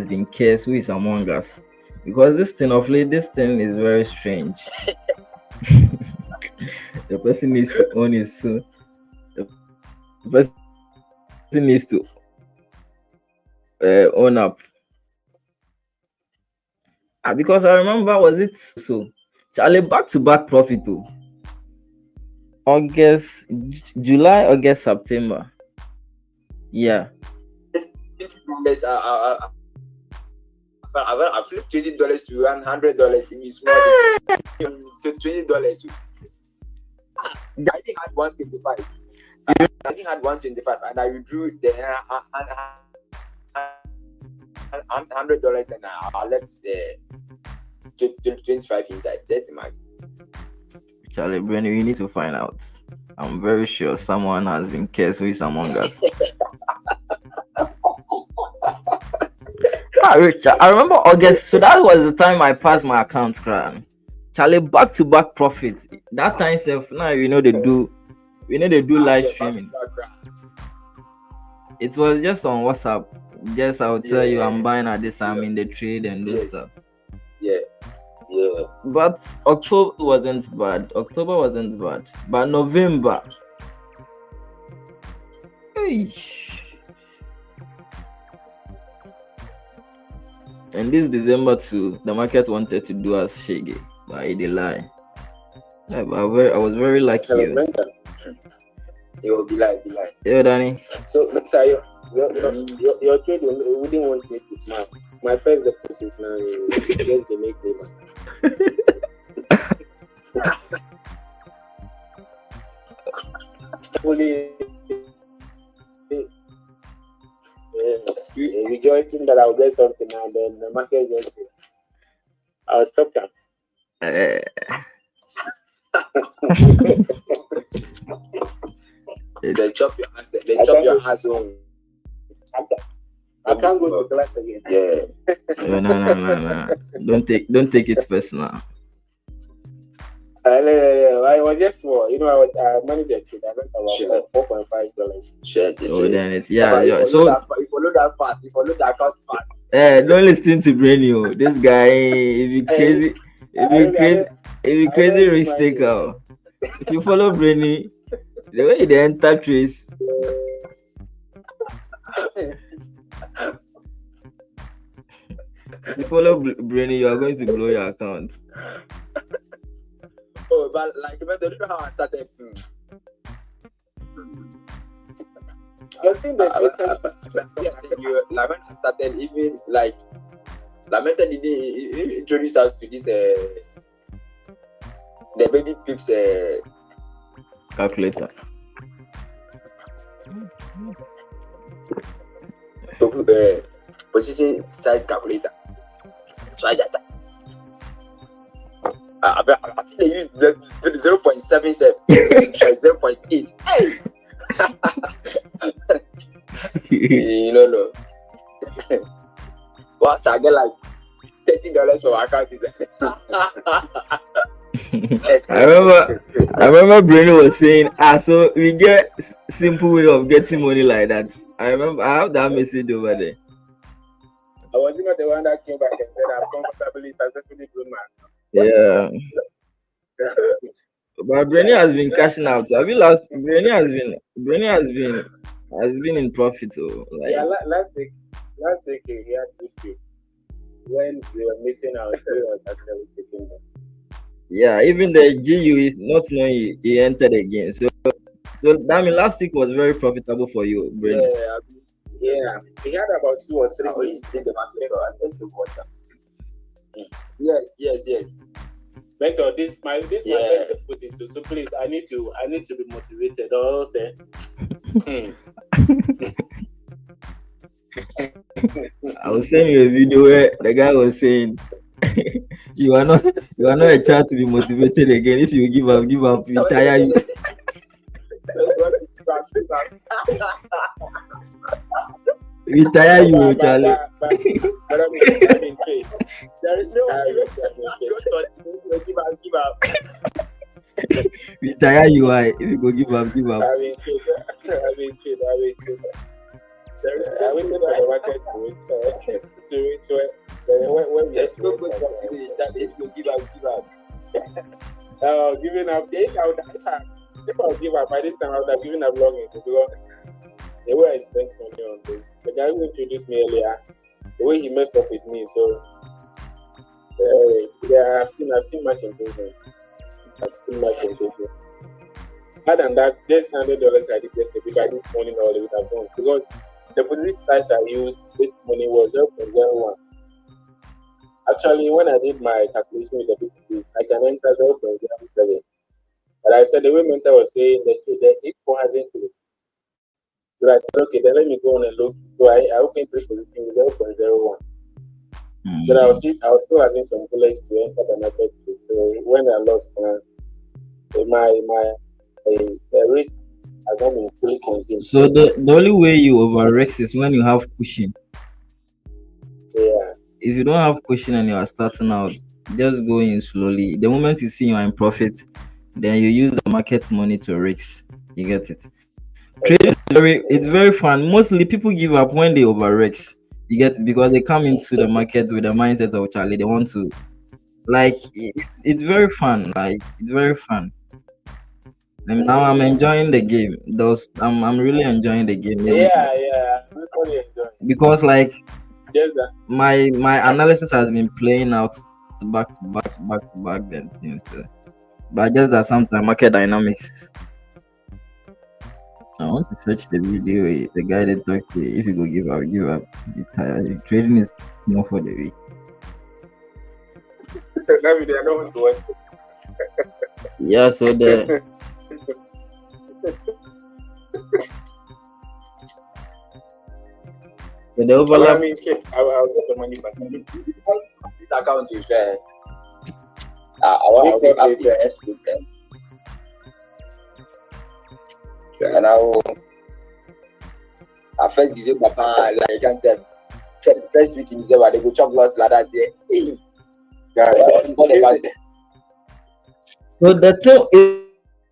been cursed who is among us, because this thing of late, this thing is very strange. The person needs to own his soul. The person needs to own up. Because I remember, was it so? Charlie, back-to-back profit too. July, August, September. Yeah. I flipped $20 to $100 in his small to $20. I think had 125. I think had 125, and I withdrew the $100, and I left the 25 inside. That's imagine. Charlie, Brenny, we need to find out. I'm very sure someone has been cursed with among us. Richard, I remember August, so that was the time I passed my accounts, crying. Charlie, back-to-back profit. That time self, now they do live streaming. It was just on WhatsApp. Just I'll tell you, I'm buying at this, I'm in the trade and those stuff. Yeah. But October wasn't bad, but November. And this December too, the market wanted to do us shaggy, but it did lie. I was very lucky. It will be like. Yeah, Danny. So, your trade wouldn't want me to smile. My first deposit now is just to make me fully rejoicing that I'll get something, and then the market just I'll stop that. They chop your ass. They chop your ass home. I can't go to class again. Yeah. No. Don't take it personal. I was just small. I managed a trade. I went about $4.5. Share. Oh, then it's yeah. So you follow that path. You follow that account path. Don't listen to Brainy. This guy, if you crazy, risk taker. If you follow Brainy, the way they enter trace. If you follow Brainy, you are going to blow your account. Oh, but like, I don't know how I started. I think that like when I started, even like Lamenta didn't introduce us to this the baby pips Calculator. Position size calculator. So I just I think they use the 0.77, 0.8. Hey! No. Once I get like $30 for my account, I remember Bruno was saying, so we get simple way of getting money like that. I have that message over there. I was not the one that came back and said I'm comfortably successfully grown man. Yeah. But Brenny has been cashing out. Have you lost? Brenny has been in profit. Yeah, last week he had this week when we were missing our he was actually taking them. Yeah, even the GU is not knowing he entered again. So that means last week was very profitable for you, Brenny. Yeah. He had about 2 or 3 always take the market or I the water. Yes. But this my put into. So please, I need to be motivated. Or else, I was sending you a video where the guy was saying, "You are not a chance to be motivated again. If you give up, we tire you." We tire you, Charlie. There is no Don't continue. Give up. We tire you. Why? If you go give up, give up. I mean, I waited for the market to reach when we There's no good for today. That if you give up. giving up. If I would give up, by this time I would have given up long ago because the way I spent money on this, the guy who introduced me earlier, the way he messed up with me, so yeah, I've seen much improvement. Other than that, this $100 I did yesterday, by this morning all it would have gone because the position size I used this morning was 0.01. Actually, when I did my calculation with the big I can enter 0.07. But I said the way mentor was saying that the 8 hasn't closed. So I said, okay, then let me go on and look. So I opened this position with 0.01. So I was still having some bullets to enter the market. So when I lost my risk has not been fully consumed. So the only way you over-risk is when you have cushion. Yeah. If you don't have cushion and you are starting out, just go in slowly. The moment you see you are in profit, then you use the market money to risk. You get it. Trading it's very fun. Mostly people give up when they over risk. You get it because they come into the market with the mindset of Charlie. They want to like it's very fun. Like it's very fun. And now I'm enjoying the game. I'm really enjoying the game. Yeah. I'm really enjoying Because like just that. my analysis has been playing out back to back then things. But just that sometimes market dynamics. I want to search the video. The guy that talks to if you go give up, give up. Be tired. Trading is not for the weak. That video I don't want to watch it. Yeah, so the overlap. I mean, I'll get the money back. This account is there. I want to have the estimate. And I first December, like you can say, first week in December, they go chop loss like that. So the thing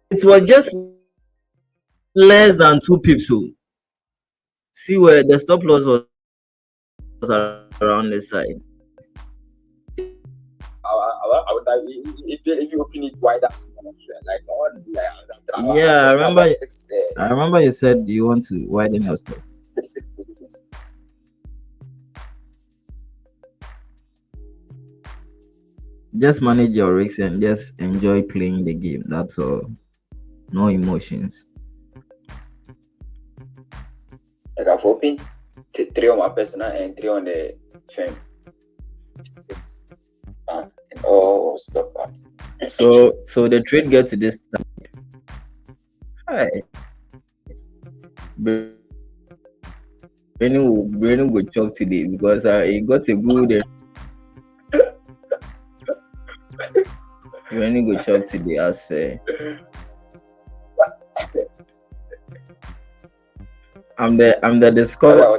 it was just less than 2 pips. So see where the stop loss was around the side. I would like if you open it wider, like yeah, I remember you said you want to widen your stop. Just manage your risks and just enjoy playing the game. That's all. No emotions. Like I've opened 3 on my personal and 3 on the firm. 6. And all stop at. So the trade gets to this time. Hi. Brandon will chop today because he got a good. Brandon will chop today. I say. I'm the discover.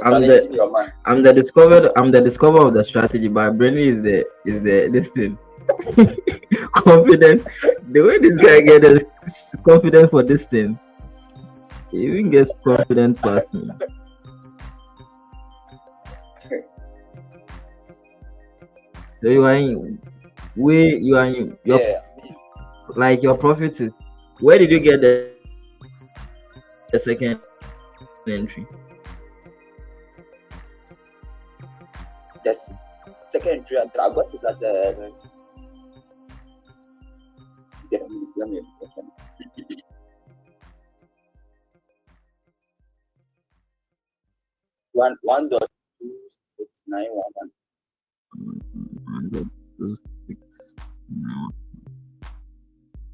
I'm the discover of the strategy. But Brandon is the this thing. Confident. The way this guy gets confident for this thing, he even gets confident past me. So you are in like your profit is. Where did you get the second entry? The second entry, I got it at one dot 26911.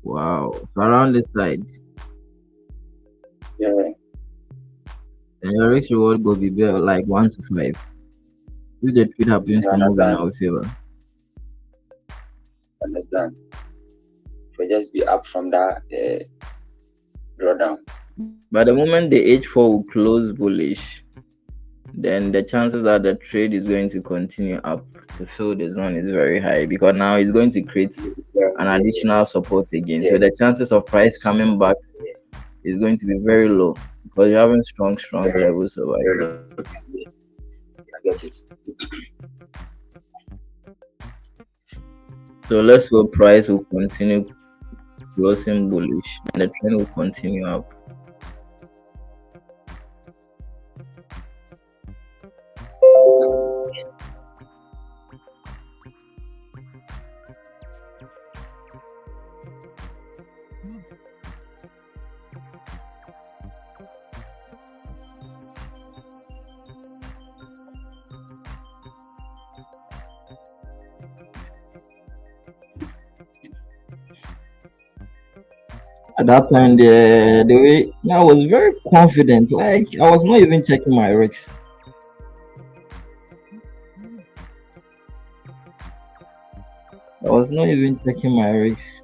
Wow, so around this side. Yeah. And your risk reward will be better, like 1 to 5. If the trade happens to move in our favor. Understand? So just be up from that drawdown. By the moment the H4 will close bullish, then the chances that the trade is going to continue up to fill the zone is very high, because now it's going to create Yeah, an additional support again. yeah, So the chances of price coming back is going to be very low, because you're having strong yeah, levels over very here. low. I get it. So let's hope price will continue closing bullish and the trend will continue up. At that time, the way I was very confident, like I was not even checking my risks. I was not even checking my risks.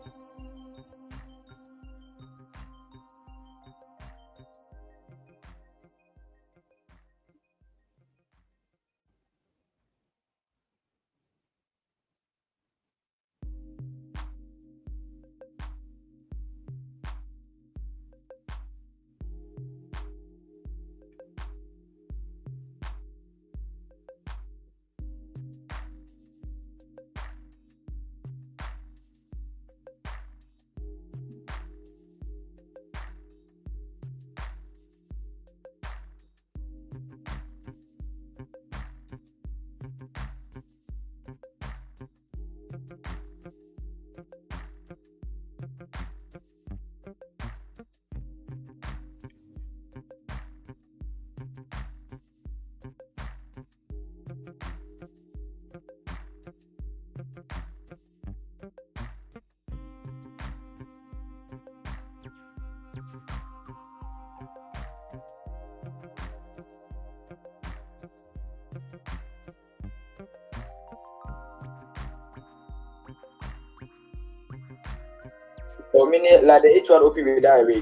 So meaning like the H1 open with that way.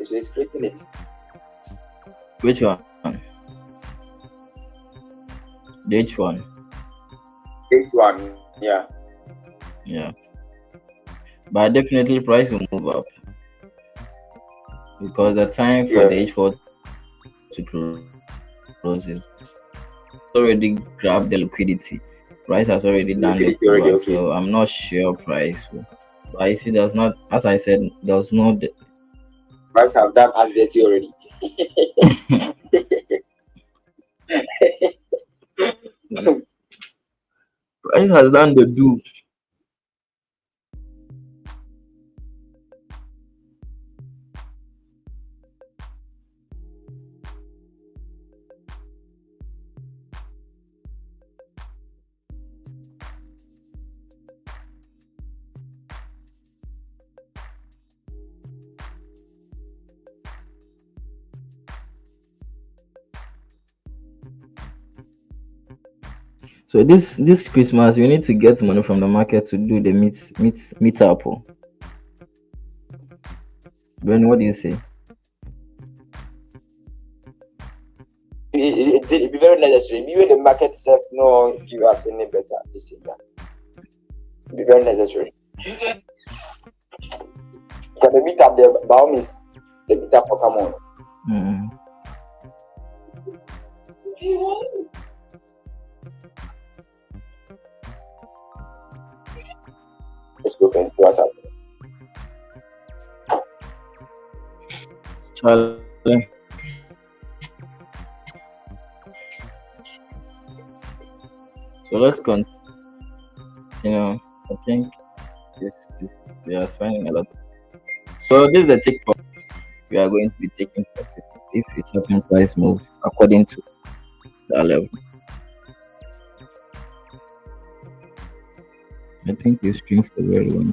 So it's creating it. Which one? Which one? H1, yeah. Yeah, but definitely price will move up, because the time for Yeah. the H4 to close is already grabbed the liquidity. Price has already done the Liquidity already pullback, okay. so I'm not sure price will. But I see there's not, as I said, there's no. Price have done as dirty already. Price has done the do. So this Christmas, we need to get money from the market to do the meet up. Oh. Ben, what do you say? It be very necessary. Maybe the market self no give us any better. This is that. It be very necessary. Can the meet up the by all means, the meet up for come on. Mm. Let's go and see what happens. Charlie. So let's continue. I think we are spending a lot. So this is the take profits. We are going to be taking profits if it's helping price move according to that level. I think you stream for very long.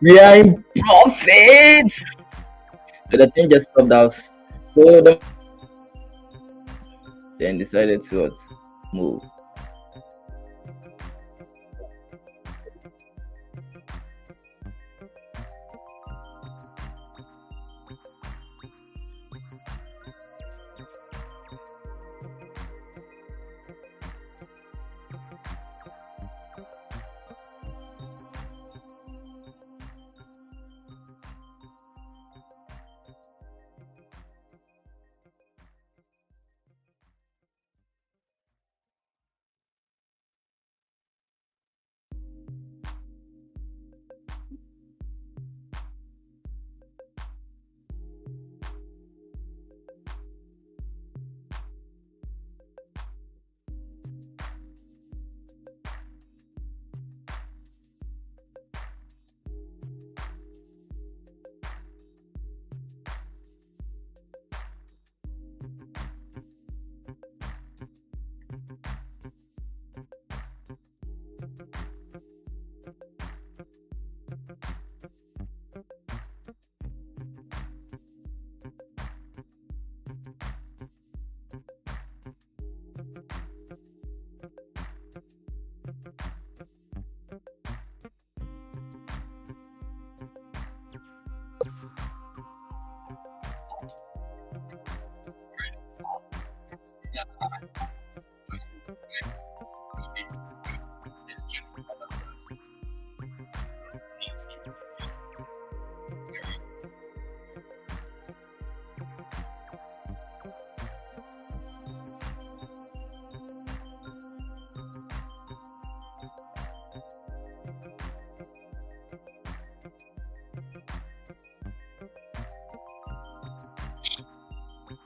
We are in profit. So the thing just stopped us. So then decided to what? Move.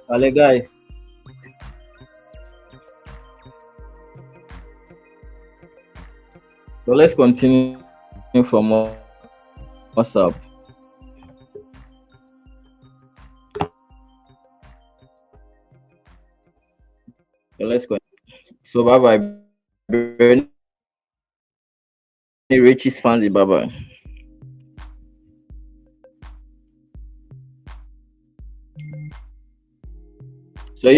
Hello guys. So let's continue from WhatsApp. So let's go. So bye bye. Richie's fancy bye bye. So